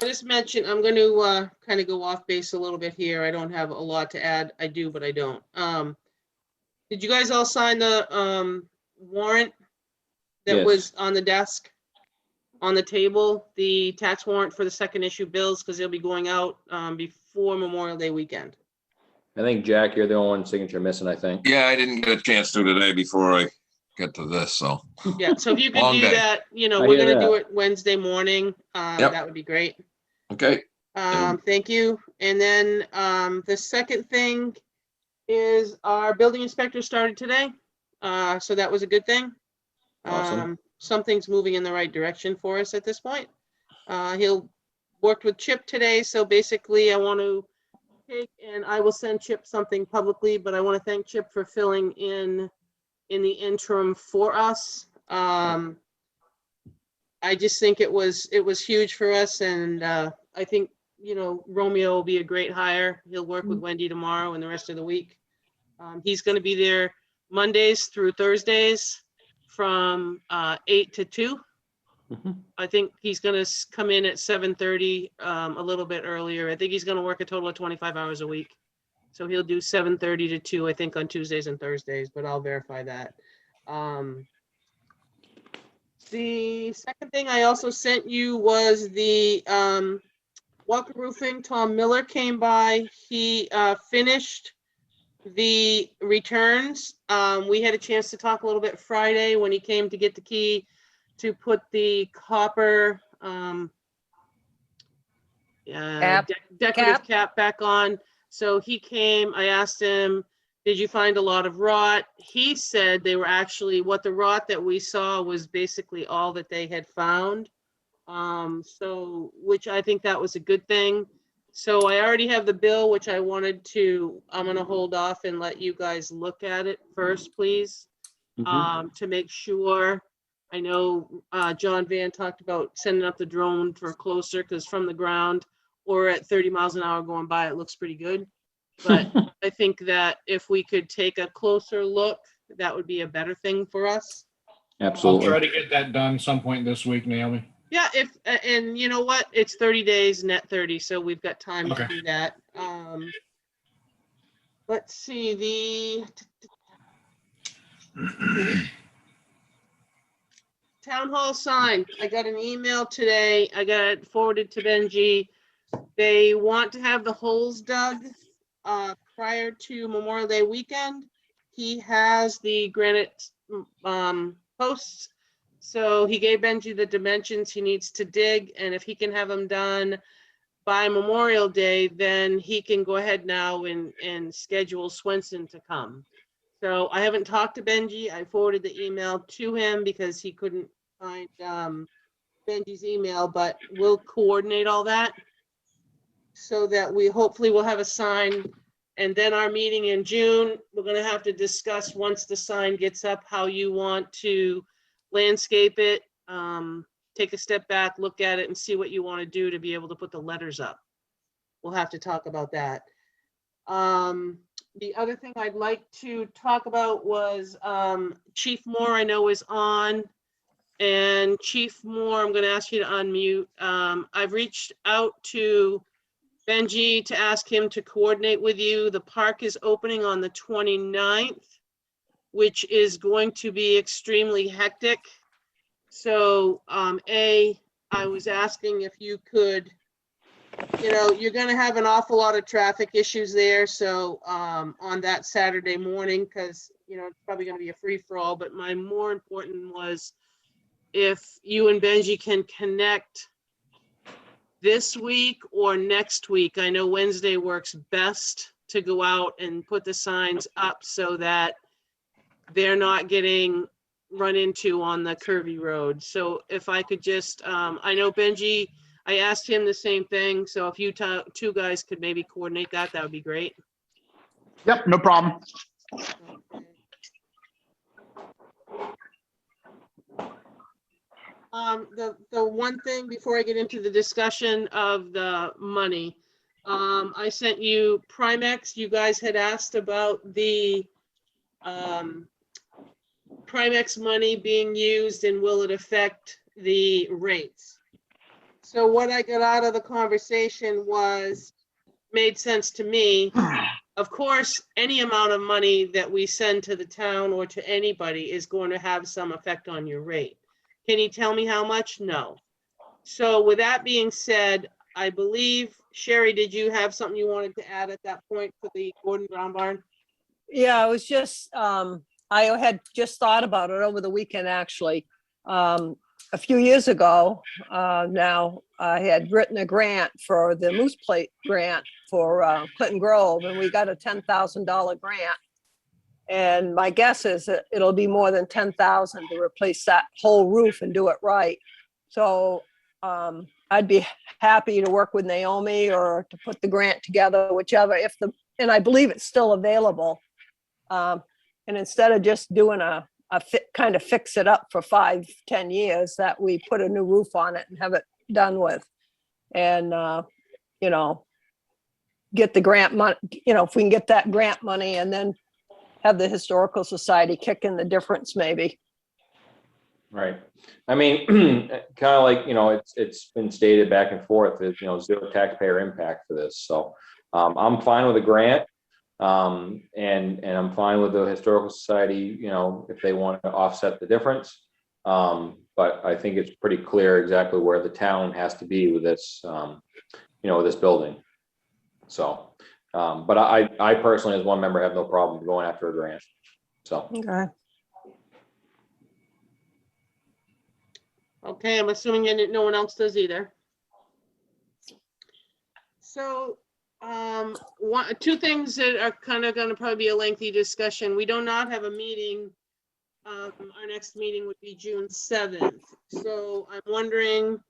I just mentioned, I'm going to kind of go off base a little bit here. I don't have a lot to add. I do, but I don't. Did you guys all sign the warrant that Yes. was on the desk, on the table, the tax warrant for the second issue bills, because they'll be going out before Memorial Day weekend? I think, Jack, you're the only one signature missing, I think. Yeah, I didn't get a chance to today before I get to this, so. Yeah, so if you could Long do day. that, I we're hear gonna do that. it Wednesday morning. Yep. That would be great. Okay. Thank you. And then the second thing is our building inspector started today. So that was a good thing. Awesome. Something's moving in the right direction for us at this point. He'll worked with Chip today, so basically I want to take, and I will send Chip something publicly, but I want to thank Chip for filling in the interim for us. I just think it was huge for us, and I think Romeo will be a great hire. He'll work with Wendy tomorrow and the rest of the week. He's going to be there Mondays through Thursdays from 8 to 2. Mhm. I think he's going to come in at 7:30, a little bit earlier. I think he's going to work a total of 25 hours a week. So he'll do 7:30 to 2, I think, on Tuesdays and Thursdays, but I'll verify that. The second thing I also sent you was the Walker Roofing, Tom Miller came by. He finished the returns. We had a chance to talk a little bit Friday when he came to get the key to put the copper Cap. decorative cap back on. So he came, I asked him, did you find a lot of rot? He said they were actually, what the rot that we saw was basically all that they had found. So, which I think that was a good thing. So I already have the bill, which I'm gonna hold off and let you guys look at it first, please. To make sure. I know John Van talked about sending up the drone for closer, because from the ground or at 30 miles an hour going by, it looks pretty good. But I think that if we could take a closer look, that would be a better thing for us. I'll Absolutely. try to get that done some point this week, Naomi. Yeah, and you know what? It's 30 days, net 30, so we've got time Okay. to do that. Let's see, the town hall sign. I got an email today. I got it forwarded to Benji. They want to have the holes dug prior to Memorial Day weekend. He has the granite posts. So he gave Benji the dimensions he needs to dig, and if he can have them done by Memorial Day, then he can go ahead now and schedule Swenson to come. So I haven't talked to Benji. I forwarded the email to him because he couldn't find Benji's email, but we'll coordinate all that so that we hopefully will have a sign. And then our meeting in June, we're gonna have to discuss, once the sign gets up, how you want to landscape it, take a step back, look at it and see what you want to do to be able to put the letters up. We'll have to talk about that. The other thing I'd like to talk about was Chief Moore, I know, is on. And Chief Moore, I'm going to ask you to unmute. I've reached out to Benji to ask him to coordinate with you. The park is opening on the 29th, which is going to be extremely hectic. So, I was asking if you could, you're gonna have an awful lot of traffic issues there, so, on that Saturday morning, because, it's probably gonna be a free-for-all, but my more important was if you and Benji can connect this week or next week. I know Wednesday works best to go out and put the signs up so that they're not getting run into on the curvy road. So if I could just, I know Benji, I asked him the same thing. So if you two guys could maybe coordinate that, that would be great. Yep, no problem. The one thing before I get into the discussion of the money, I sent you Primex. You guys had asked about the Primex money being used and will it affect the rates? So what I got out of the conversation made sense to me. Of course, any amount of money that we send to the town or to anybody is going to have some effect on your rate. Can you tell me how much? No. So with that being said, I believe, Sherry, did you have something you wanted to add at that point for the Gordon Ground Barn? Yeah, I was just, I had just thought about it over the weekend, actually. A few years ago, now, I had written a grant for the Moose Plate grant for Clinton Grove, and we got a $10,000 grant. And my guess is that it'll be more than 10,000 to replace that whole roof and do it right. So I'd be happy to work with Naomi or to put the grant together, whichever, and I believe it's still available. And instead of just doing kind of fix it up for 5-10 years, that we put a new roof on it and have it done with. And, get the grant money, if we can get that grant money and then have the Historical Society kick in the difference, maybe. Right. I mean, kind of like, it's been stated back and forth that, zero taxpayer impact for this. So I'm fine with a grant. And I'm fine with the Historical Society, if they want to offset the difference. But I think it's pretty clear exactly where the town has to be with this. this building. So, but I personally, as one member, have no problem going after a grant. So, Okay. Okay, I'm assuming no one else does either. So, two things that are kind of going to probably be a lengthy discussion. We do not have a meeting. Our next meeting would be June 7th. So I'm wondering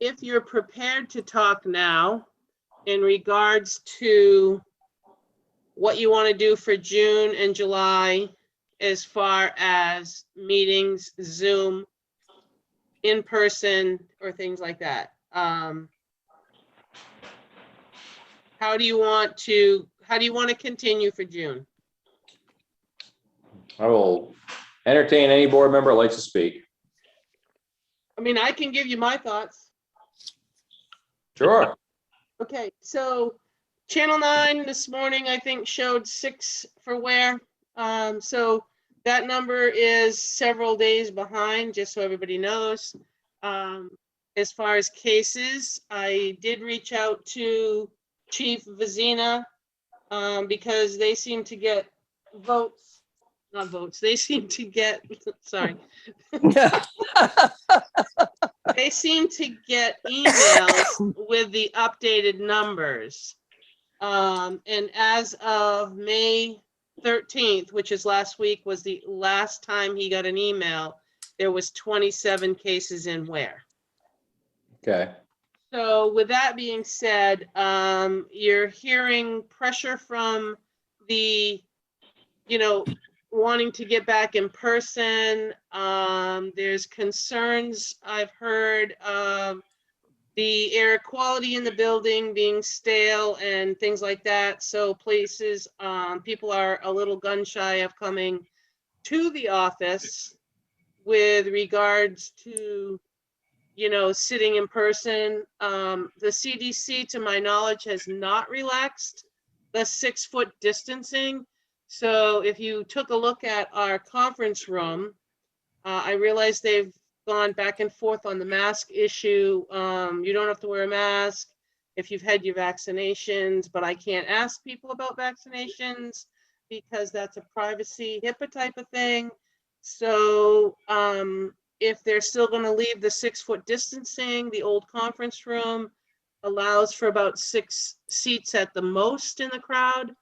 if you're prepared to talk now in regards to what you want to do for June and July as far as meetings, Zoom, in person, or things like that. How do you want to continue for June? I will entertain any board member that likes to speak. I mean, I can give you my thoughts. Sure. Okay, so Channel 9 this morning, I think, showed 6 for Ware. So that number is several days behind, just so everybody knows. As far as cases, I did reach out to Chief Vizina because they seem to get they seem to get, sorry. They seem to get emails with the updated numbers. And as of May 13th, which is last week, was the last time he got an email, there was 27 cases in Ware. Okay. So with that being said, you're hearing pressure from the, wanting to get back in person. There's concerns I've heard of the air quality in the building being stale and things like that. So places, people are a little gun shy of coming to the office with regards to, sitting in person. The CDC, to my knowledge, has not relaxed the 6-foot distancing. So if you took a look at our conference room, I realize they've gone back and forth on the mask issue. You don't have to wear a mask if you've had your vaccinations, but I can't ask people about vaccinations because that's a privacy HIPAA type of thing. So if they're still going to leave the 6-foot distancing, the old conference room allows for about 6 seats at the most in the crowd.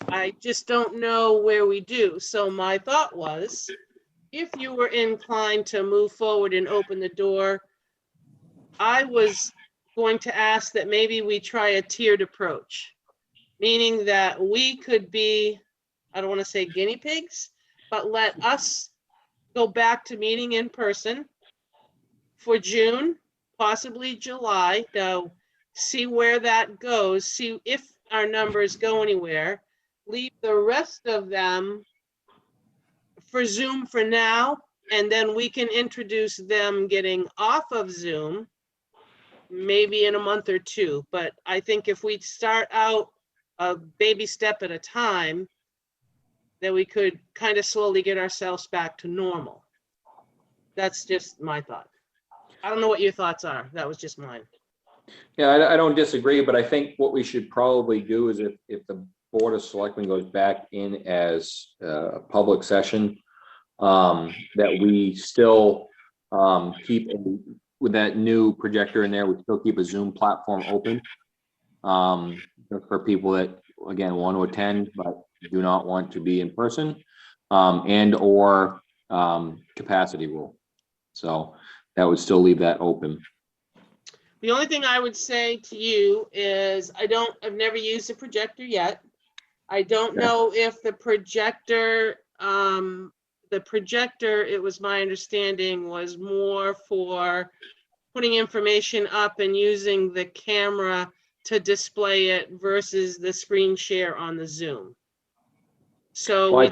I just don't know where we do. So my thought was, if you were inclined to move forward and open the door, I was going to ask that maybe we try a tiered approach, meaning that we could be, I don't want to say guinea pigs, but let us go back to meeting in person for June, possibly July. Now, see where that goes, see if our numbers go anywhere. Leave the rest of them for Zoom for now, and then we can introduce them getting off of Zoom maybe in a month or two. But I think if we start out a baby step at a time, then we could kind of slowly get ourselves back to normal. That's just my thought. I don't know what your thoughts are. That was just mine. Yeah, I don't disagree, but I think what we should probably do is if the Board of Selectmen goes back in as a public session, that we still keep, with that new projector in there, we still keep a Zoom platform open for people that, again, want to attend but do not want to be in person, and or capacity rule. So that would still leave that open. The only thing I would say to you is I've never used a projector yet. I don't know if the projector, it was my understanding, was more for putting information up and using the camera to display it versus the screen share on the Zoom. So Well,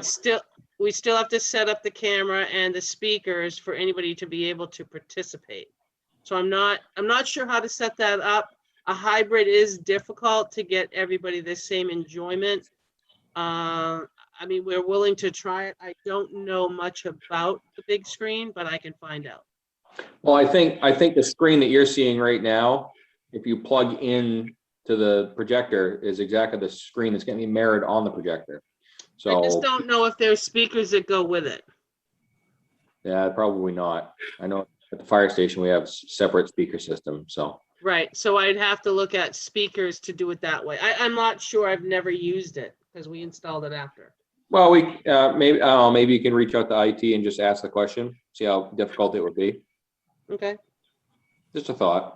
we still have to set up the camera and the speakers for anybody to be able to participate. So I'm not sure how to set that up. A hybrid is difficult to get everybody the same enjoyment. I mean, we're willing to try it. I don't know much about the big screen, but I can find out. Well, I think the screen that you're seeing right now, if you plug in to the projector, is exactly the screen that's going to be mirrored on the projector. I just So, don't know if there's speakers that go with it. yeah, probably not. I know at the fire station, we have separate speaker system, so. Right, so I'd have to look at speakers to do it that way. I'm not sure, I've never used it because we installed it after. Well, maybe, I don't know, maybe you can reach out to IT and just ask the question, see how difficult it would be. Okay, Just a thought.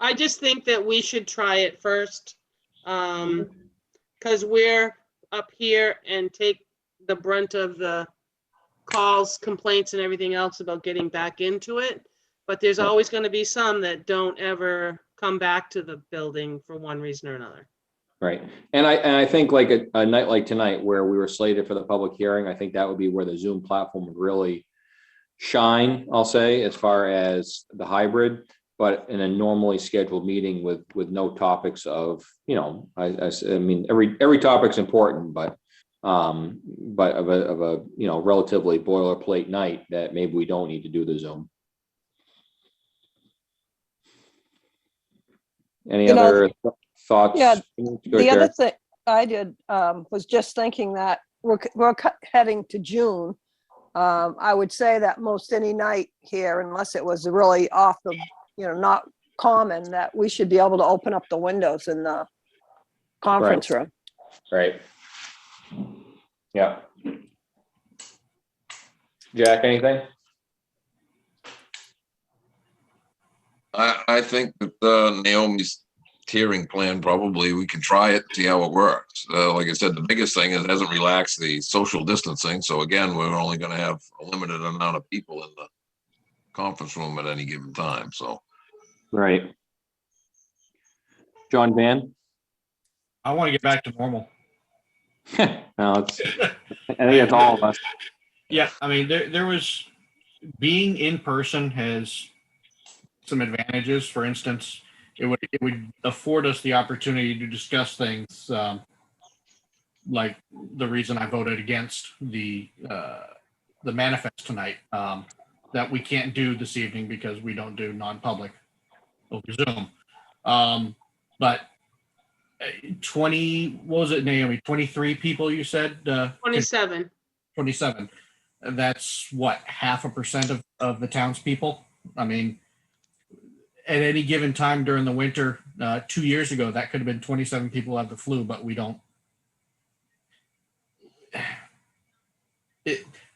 I just think that we should try it first. Because we're up here and take the brunt of the calls, complaints and everything else about getting back into it. But there's always going to be some that don't ever come back to the building for one reason or another. Right. And I think like a night like tonight where we were slated for the public hearing, I think that would be where the Zoom platform would really shine, I'll say, as far as the hybrid, but in a normally scheduled meeting with no topics of, you know, I mean, every topic's important, but of a, you know, relatively boilerplate night that maybe we don't need to do the Zoom. Any You know, other thoughts? yeah, Go the ahead, other Jerry. thing I did was just thinking that we're heading to June. I would say that most any night here, unless it was really off the, you know, not common, that we should be able to open up the windows in the conference room. Right. Yeah. Jack, anything? I think that Naomi's tiering plan, probably we can try it, see how it works. Like I said, the biggest thing is it hasn't relaxed the social distancing. So again, we're only going to have a limited amount of people in the conference room at any given time. So. Right. John Van? I want to get back to normal. No, it's, I think it's all of us. Yeah, I mean, there was, being in person has some advantages. For instance, it would afford us the opportunity to discuss things like the reason I voted against the manifest tonight, that we can't do this evening because we don't do non-public over Zoom. But 20, what was it, Naomi? 23 people you said? 27. 27. That's what, 0.5% of the townspeople? I mean, at any given time during the winter, 2 years ago, that could have been 27 people who have the flu, but we don't. I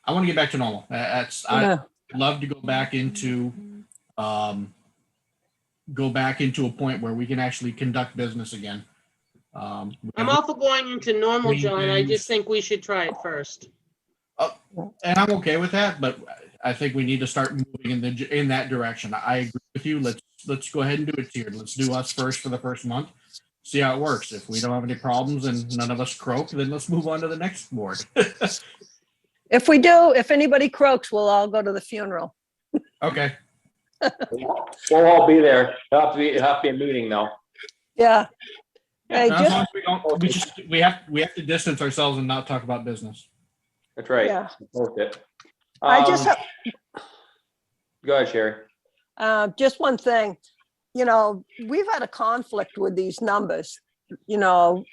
want to get back to normal. I'd love to go back into a point where we can actually conduct business again. I'm all for going into normal, John. I just think we should try it first. And I'm okay with that, but I think we need to start moving in that direction. I agree with you. Let's go ahead and do it tiered. Let's do us first for the first month. See how it works. If we don't have any problems and none of us croak, then let's move on to the next board. If we do, if anybody croaks, we'll all go to the funeral. Okay. We'll all be there. It'll have to be a meeting though. Yeah. Hey, As long as we have to distance ourselves and not talk about business. That's right. Yeah. Post it. I just have, Go ahead, Sherry. just one thing, you know, we've had a conflict with these numbers, you know,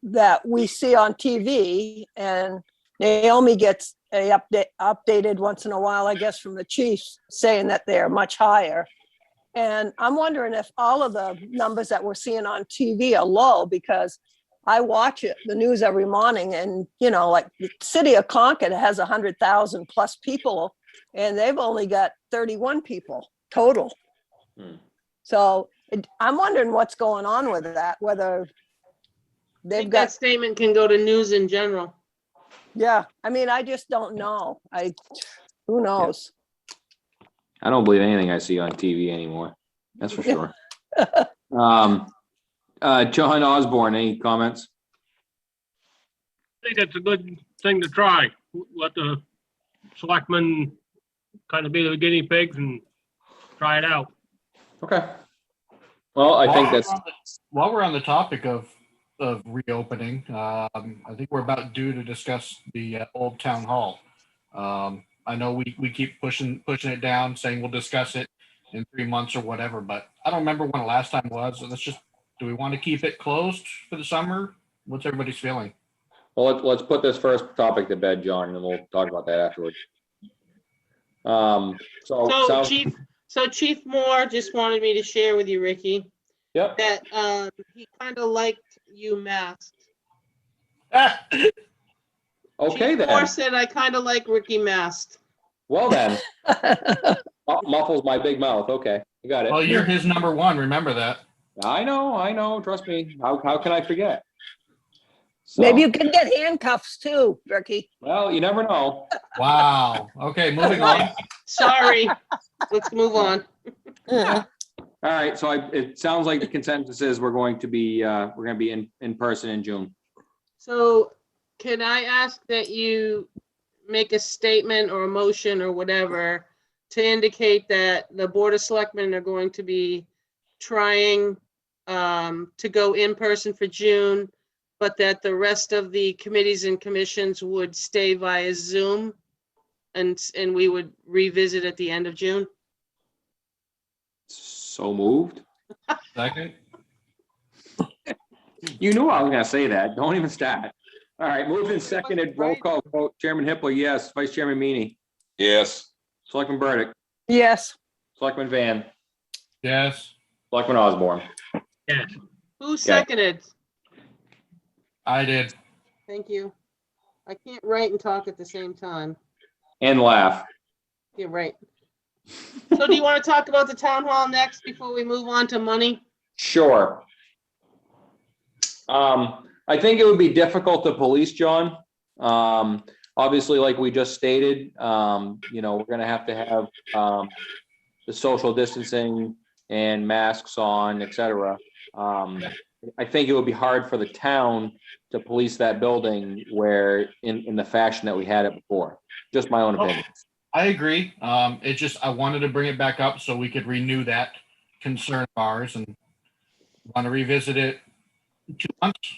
that we see on TV, and Naomi gets a updated once in a while, I guess, from the chiefs saying that they're much higher. And I'm wondering if all of the numbers that we're seeing on TV are low, because I watch the news every morning, and, you know, like the city of Concord has 100,000 plus people, and they've only got 31 people total. So I'm wondering what's going on with that, whether they've got. That statement can go to news in general. Yeah, I mean, I just don't know. Who knows? I don't believe anything I see on TV anymore. That's for sure. John Osborne, any comments? I think it's a good thing to try. Let the selectmen kind of be the guinea pigs and try it out. Okay. Well, I think that's. While we're on the topic of reopening, I think we're about due to discuss the old town hall. I know we keep pushing it down, saying we'll discuss it in 3 months or whatever, but I don't remember when the last time was. So do we want to keep it closed for the summer? What's everybody's feeling? Well, let's put this first topic to bed, John, and then we'll talk about that afterwards. So Chief Moore just wanted me to share with you, Ricky, Yep. that he kind of liked you masked. Okay, Chief then. Moore said, I kind of like Ricky masked. Well, then. Muffles my big mouth. Okay, I got it. Well, you're his number one. Remember that. I know. Trust me. How can I forget? So, Maybe you can get handcuffs too, Ricky. well, you never know. Wow. Okay, moving on. Sorry. Let's move on. Yeah. All right, so it sounds like the consensus is we're going to be in person in June. So can I ask that you make a statement or a motion or whatever to indicate that the Board of Selectmen are going to be trying to go in person for June, but that the rest of the committees and commissions would stay via Zoom and we would revisit at the end of June? So moved. Second. You knew I was going to say that. Don't even start. All right, moved and seconded. Roll call vote. Chairman Hippel, yes. Vice Chairman Meany. Yes. Selectman Burdick. Yes. Selectman Van. Yes, Selectman Osborne. Yes. Who seconded? I did. Thank you. I can't write and talk at the same time. And laugh. Yeah, right. So do you want to talk about the town hall next before we move on to money? Sure. I think it would be difficult to police, John. Obviously, like we just stated, we're gonna have to have the social distancing and masks on, et cetera. I think it would be hard for the town to police that building where in the fashion that we had it before. Just my own opinion. I agree. I wanted to bring it back up so we could renew that concern of ours and want to revisit it in 2 months,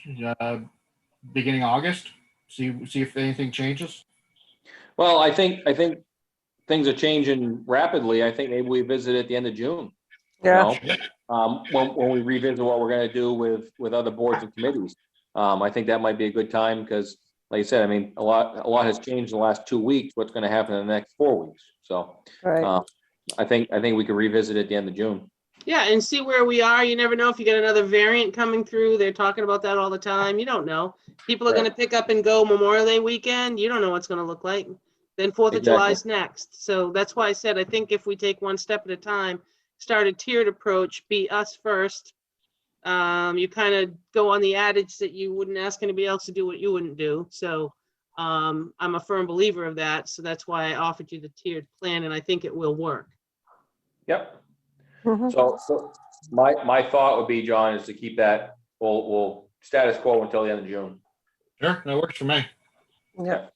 beginning of August. See if anything changes. Well, I think things are changing rapidly. I think maybe we visit at the end of June. Yeah. When we revisit what we're going to do with other boards and committees. I think that might be a good time because, like I said, I mean, a lot has changed in the last 2 weeks. What's going to happen in the next 4 weeks? So, Right. I think we can revisit at the end of June. Yeah, and see where we are. You never know if you get another variant coming through. They're talking about that all the time. You don't know. People are Right. going to pick up and go Memorial Day weekend. You don't know what's going to look like. Then 4th of July is next. So that's why I said I think if we take one step at a time, start a tiered approach, be us first. You kind of go on the adage that you wouldn't ask anybody else to do what you wouldn't do. So I'm a firm believer of that. So that's why I offered you the tiered plan, and I think it will work. Yep. Mhm. So my thought would be, John, is to keep that we'll status quo until the end of June. Sure, that works for me. Yeah.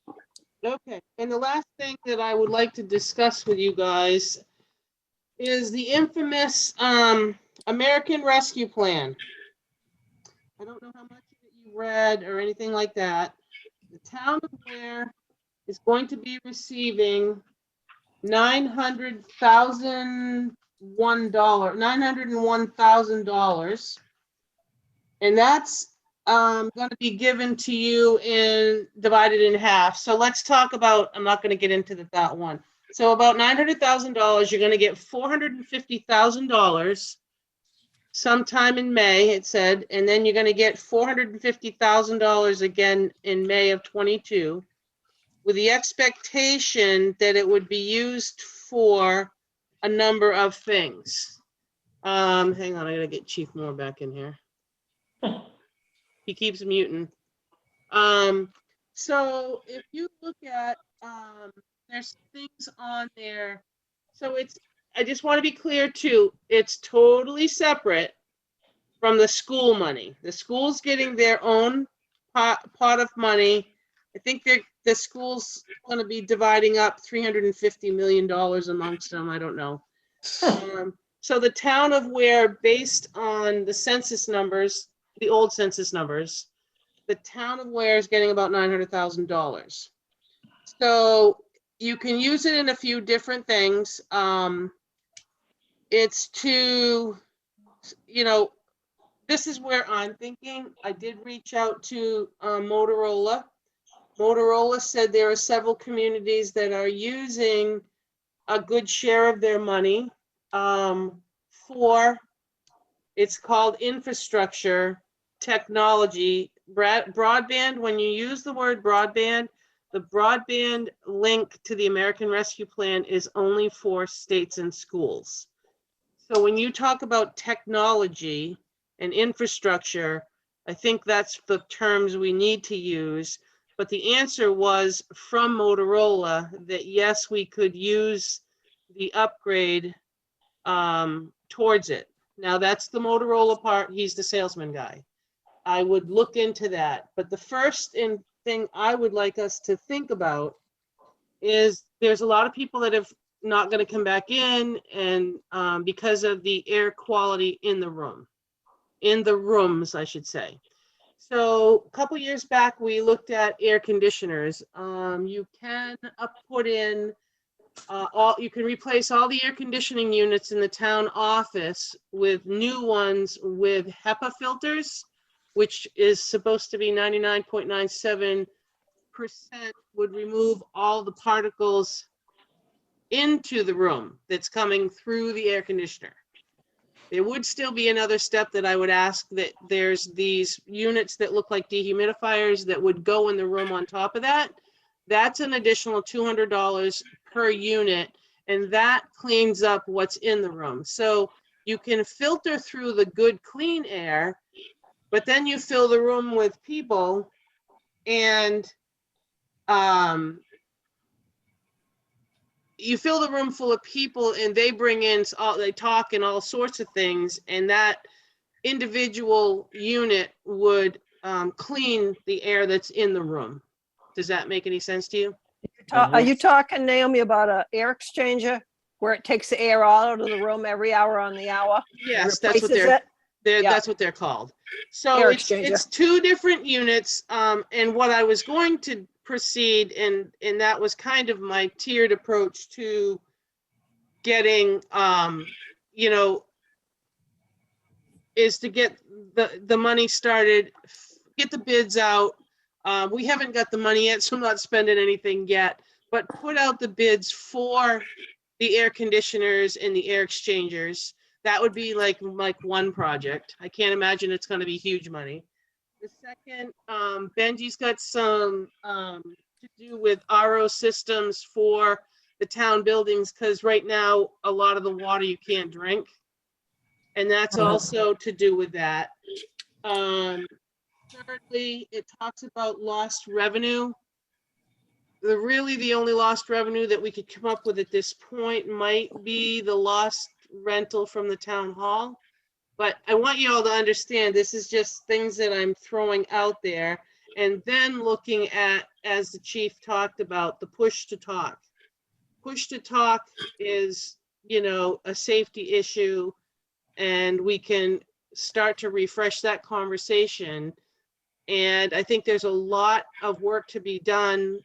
Okay, and the last thing that I would like to discuss with you guys is the infamous American Rescue Plan. I don't know how much of it you read or anything like that. The town of Ware is going to be receiving $901,000, and that's going to be given to you and divided in half. So let's talk about, I'm not going to get into that one. So about $900,000, you're going to get $450,000 sometime in May, it said, and then you're going to get $450,000 again in May of 22, with the expectation that it would be used for a number of things. Hang on, I gotta get Chief Moore back in here. He keeps muting. So if you look at, there's things on there. So I just want to be clear too, it's totally separate from the school money. The school's getting their own pot of money. I think the school's going to be dividing up $350 million amongst them. I don't know. So the town of Ware, based on the census numbers, the old census numbers, the town of Ware is getting about $900,000. So you can use it in a few different things. It's to, this is where I'm thinking. I did reach out to Motorola. Motorola said there are several communities that are using a good share of their money for, it's called infrastructure technology. Broadband, when you use the word broadband, the broadband link to the American Rescue Plan is only for states and schools. So when you talk about technology and infrastructure, I think that's the terms we need to use. But the answer was from Motorola that yes, we could use the upgrade towards it. Now that's the Motorola part. He's the salesman guy. I would look into that. But the first thing I would like us to think about is there's a lot of people that have not going to come back in, and because of the air quality in the rooms, I should say. So a couple years back, we looked at air conditioners. You can put in you can replace all the air conditioning units in the town office with new ones with HEPA filters, which is supposed to be 99.97% would remove all the particles into the room that's coming through the air conditioner. There would still be another step that I would ask, that there's these units that look like dehumidifiers that would go in the room on top of that. That's an additional $200 per unit, and that cleans up what's in the room. So you can filter through the good, clean air, but then you fill the room with people, and you fill the room full of people, and they bring in they talk and all sorts of things, and that individual unit would clean the air that's in the room. Does that make any sense to you? Are you talking, Naomi, about an air exchanger where it takes the air all out of the room every hour on the hour? Yes, that's what that's what they're called. So it's two different units. And what I was going to proceed, and that was kind of my tiered approach to getting, is to get the money started, get the bids out. We haven't got the money yet, so I'm not spending anything yet, but put out the bids for the air conditioners and the air exchangers. That would be like one project. I can't imagine it's going to be huge money. The second, Benji's got some to do with RO systems for the town buildings, because right now a lot of the water you can't drink, and that's also to do with that. Thirdly, it talks about lost revenue. The only lost revenue that we could come up with at this point might be the lost rental from the town hall. But I want you all to understand, this is just things that I'm throwing out there. And then looking at, as the chief talked about, the push to talk. Push to talk is, a safety issue, and we can start to refresh that conversation. And I think there's a lot of work to be done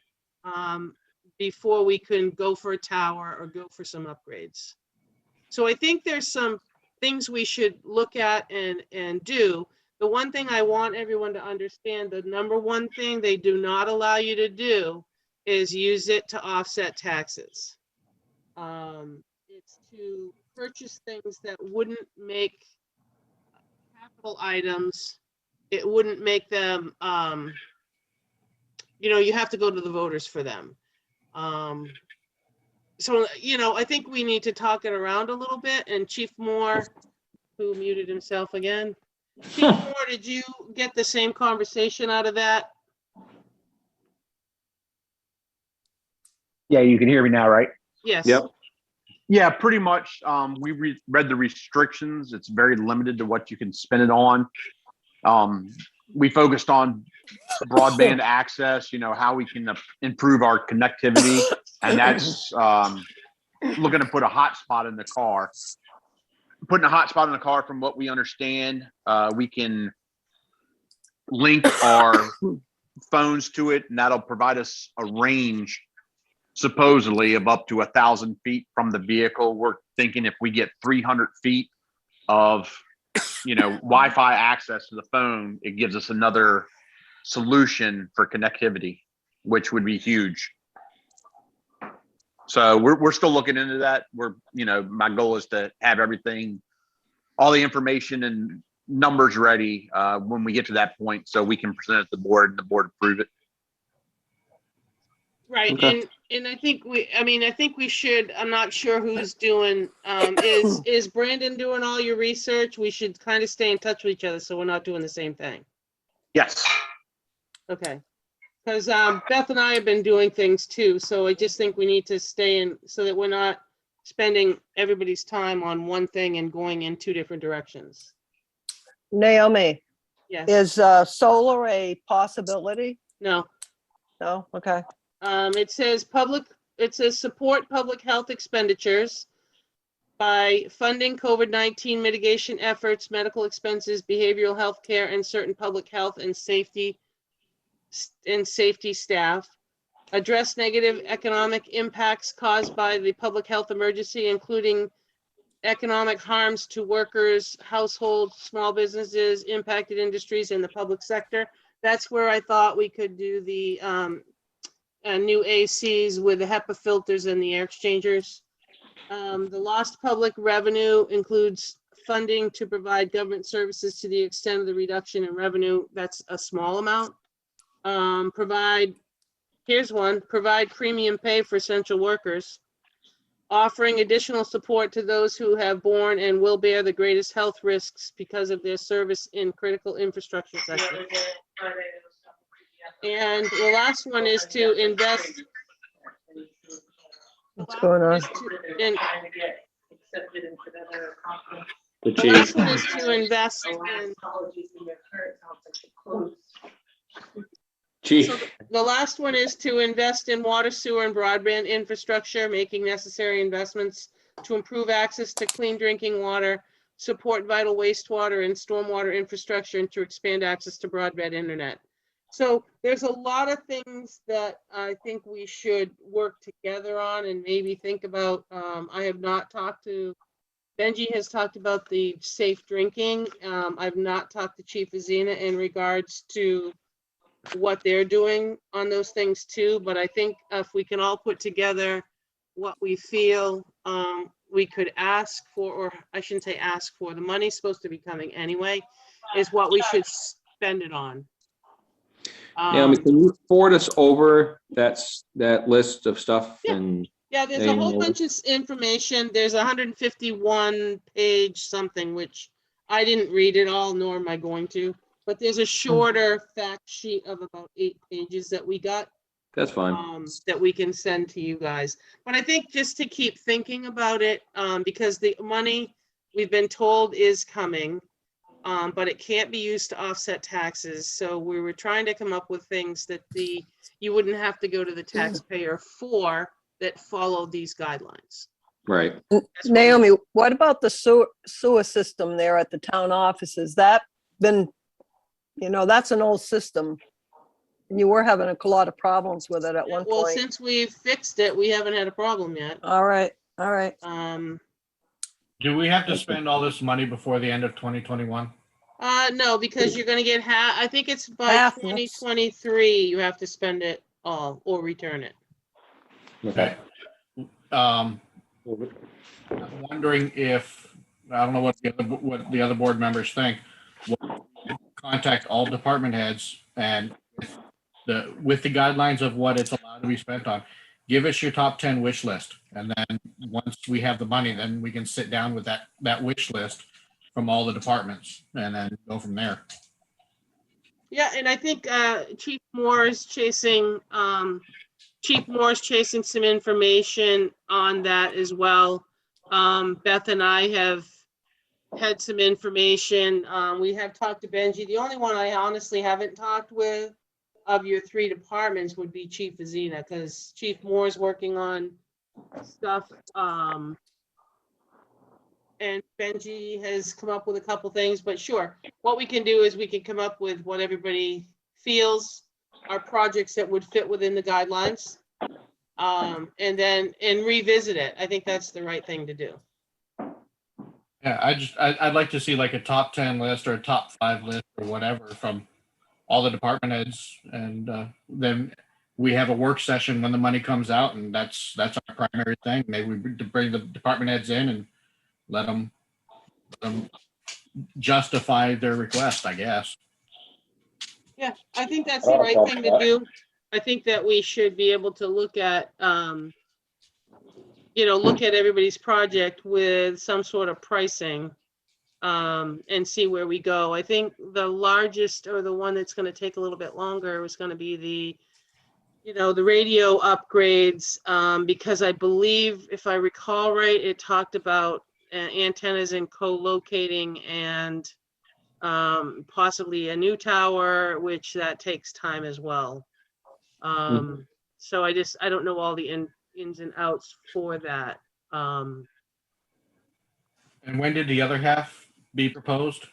before we can go for a tower or go for some upgrades. So I think there's some things we should look at and do. The one thing I want everyone to understand, the number one thing they do not allow you to do is use it to offset taxes. It's to purchase things that wouldn't make capital items. It wouldn't make them, you have to go to the voters for them. So, I think we need to talk it around a little bit. And Chief Moore, who muted himself again. Chief Moore, did you get the same conversation out of that? Yeah, you can hear me now, right? Yes. Yep. Yeah, pretty much. We read the restrictions. It's very limited to what you can spend it on. We focused on broadband access, how we can improve our connectivity. And that's looking to put a hotspot in the car. Putting a hotspot in the car, from what we understand, we can link our phones to it, and that'll provide us a range supposedly of up to 1,000 feet from the vehicle. We're thinking if we get 300 feet of, Wi-Fi access to the phone, it gives us another solution for connectivity, which would be huge. So we're still looking into that. My goal is to have everything, all the information and numbers ready when we get to that point, so we can present it to the board and the board approve it. Right, Okay. and I think we should, I'm not sure who's doing, is Brandon doing all your research? We should kind of stay in touch with each other so we're not doing the same thing. Yes. Okay. Because Beth and I have been doing things too, so I just think we need to stay in so that we're not spending everybody's time on one thing and going in two different directions. Naomi, Yes. is solar a possibility? No. No? Okay. It says support public health expenditures by funding COVID-19 mitigation efforts, medical expenses, behavioral health care, and certain public health and safety staff. Address negative economic impacts caused by the public health emergency, including economic harms to workers, households, small businesses, impacted industries, and the public sector. That's where I thought we could do the new ACs with the HEPA filters and the air exchangers. The lost public revenue includes funding to provide government services to the extent of the reduction in revenue. That's a small amount. Here's one, provide premium pay for essential workers. Offering additional support to those who have borne and will bear the greatest health risks because of their service in critical infrastructure sectors. And the last one is to invest. What's going on? The last one is to invest in. Chief. So the last one is to invest in water, sewer, and broadband infrastructure, making necessary investments to improve access to clean drinking water, support vital wastewater and stormwater infrastructure, and to expand access to broadband internet. So there's a lot of things that I think we should work together on and maybe think about. I have not talked to, Benji has talked about the safe drinking. I've not talked to Chief Azina in regards to what they're doing on those things too, but I think if we can all put together what we feel we could ask for, or I shouldn't say ask for, the money's supposed to be coming anyway, is what we should spend it on. Naomi, can you forward us over that list of stuff? Yeah. And Yeah, there's a whole bunch of information. There's 151 page something, which I didn't read it all, nor am I going to. But there's a shorter fact sheet of about 8 pages that we got. That's fine. That we can send to you guys. But I think just to keep thinking about it, because the money we've been told is coming, but it can't be used to offset taxes. So we were trying to come up with things that you wouldn't have to go to the taxpayer for that follow these guidelines. Right. Naomi, what about the sewer system there at the town offices? That been, that's an old system. And you were having a lot of problems with it at one point. Well, since we've fixed it, we haven't had a problem yet. All right. Do we have to spend all this money before the end of 2021? No, because you're gonna get I think it's by 2023, you have to spend it all or return it. Okay. I'm wondering if, I don't know what the other board members think. We'll contact all department heads and with the guidelines of what it's allowed to be spent on, give us your top 10 wish list. And then once we have the money, then we can sit down with that wish list from all the departments and then go from there. Yeah, and I think Chief Moore is chasing some information on that as well. Beth and I have had some information. We have talked to Benji. The only one I honestly haven't talked with of your 3 departments would be Chief Azina, because Chief Moore is working on stuff. And Benji has come up with a couple things, but sure, what we can do is we can come up with what everybody feels are projects that would fit within the guidelines. and revisit it. I think that's the right thing to do. Yeah, I'd like to see like a top 10 list or a top 5 list or whatever from all the department heads. And then we have a work session when the money comes out, and that's our primary thing. Maybe we bring the department heads in and let them justify their request, I guess. Yeah, I think that's the right thing to do. I think that we should be able to look at, look at everybody's project with some sort of pricing, and see where we go. I think the largest, or the one that's going to take a little bit longer, was going to be the radio upgrades, because I believe, if I recall right, it talked about antennas and co-locating and possibly a new tower, which that takes time as well. So I don't know all the ins and outs for that. And when did the other half be proposed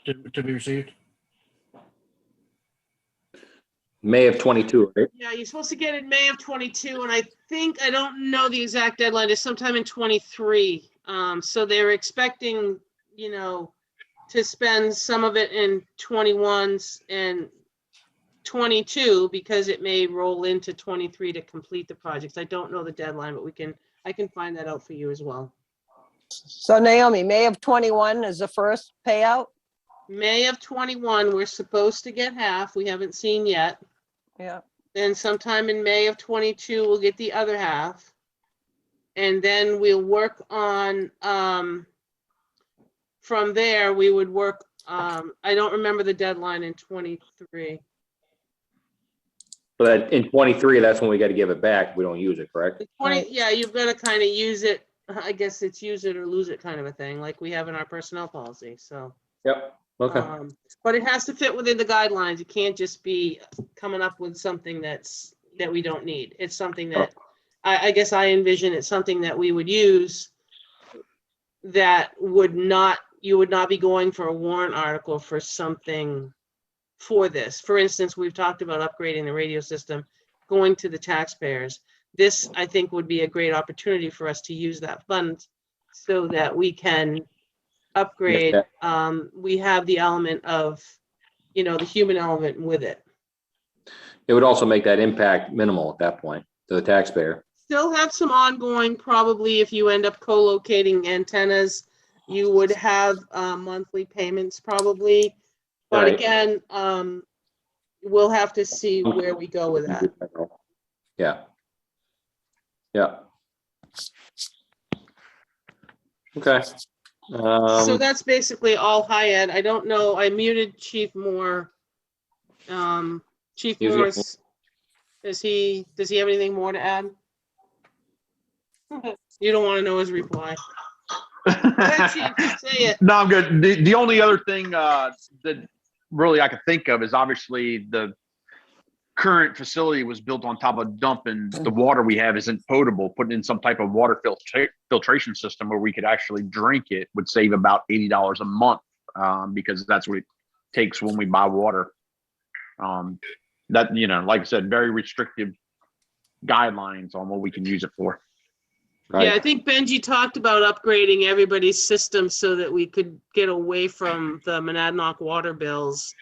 to be received? May of 22, right? Yeah, you're supposed to get it in May of 22, and I don't know the exact deadline. It's sometime in 23. So they're expecting, to spend some of it in 21s and 22, because it may roll into 23 to complete the projects. I don't know the deadline, but I can find that out for you as well. So Naomi, May of 21 is the first payout? May of 21, we're supposed to get half. We haven't seen yet. Yeah. Then sometime in May of 22, we'll get the other half. And then we'll work on, from there, we would work, I don't remember the deadline in 23. But in 23, that's when we got to give it back. If we don't use it, correct? Yeah, you've got to kind of use it. I guess it's use it or lose it kind of a thing, like we have in our personnel policy, so. Yep. Okay. But it has to fit within the guidelines. It can't just be coming up with something that we don't need. It's something that, I guess I envision it's something that we would use that you would not be going for a warrant article for something for this. For instance, we've talked about upgrading the radio system, going to the taxpayers. This, I think, would be a great opportunity for us to use that fund so that we can upgrade. We have the element of, the human element with it. It would also make that impact minimal at that point to the taxpayer. Still have some ongoing, probably if you end up co-locating antennas, you would have monthly payments probably. But Right. again, we'll have to see where we go with that. Yeah. Yeah. Okay. So that's basically all. Hi, Ed. I don't know. I muted Chief Moore. Chief Morris, does he have anything more to add? You don't want to know his reply. Go ahead, Chief, say it. No, I'm good. The only other thing that really I could think of is obviously the current facility was built on top of a dump, and the water we have isn't potable. Putting in some type of water filtration system where we could actually drink it would save about $80 a month, because that's what it takes when we buy water. That, like I said, very restrictive guidelines on what we can use it for. Right. Yeah, I think Benji talked about upgrading everybody's system so that we could get away from the Monadnock water bills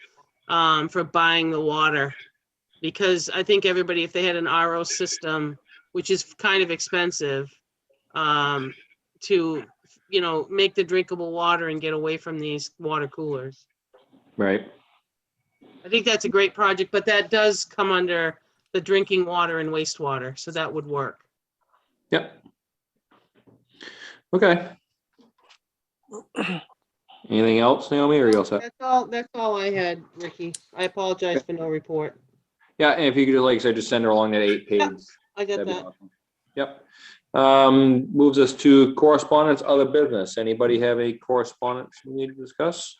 for buying the water. Because I think everybody, if they had an RO system, which is kind of expensive, to, make the drinkable water and get away from these water coolers. Right. I think that's a great project, but that does come under the drinking water and wastewater, so that would work. Yep. Okay. Anything else, Naomi, or you all set? That's all I had, Ricky. I apologize for no report. Yeah, and if you could, like I said, just send her along that 8-page. Yep, I got that'd be that. awesome. Yep. Moves us to correspondence, other business. Anybody have a correspondence we need to discuss?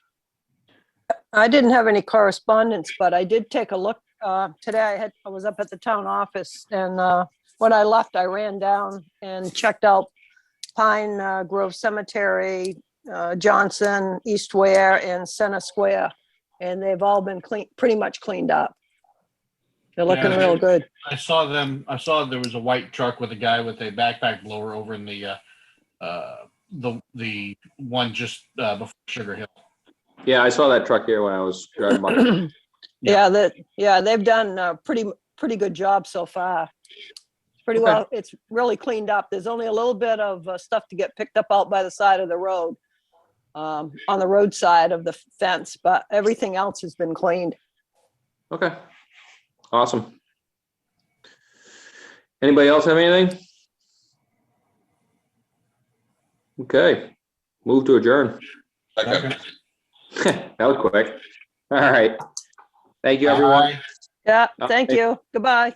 I didn't have any correspondence, but I did take a look today. I was up at the town office, and when I left, I ran down and checked out Pine Grove Cemetery, Johnson, East Ware, and Center Square, and they've all been pretty much cleaned up. They're looking Yeah. real good. I saw there was a white truck with a guy with a backpack blower over in the one just before Sugar Hill. Yeah, I saw that truck here when I was driving by. Yeah, they've done a pretty good job so far. Pretty Okay. well, it's really cleaned up. There's only a little bit of stuff to get picked up out by the side of the road, on the roadside of the fence, but everything else has been cleaned. Okay, awesome. Anybody else have anything? Okay, move to adjourn. Second. That was quick. All right. Thank you, everyone. Bye. Yeah, Okay. thank you. Goodbye.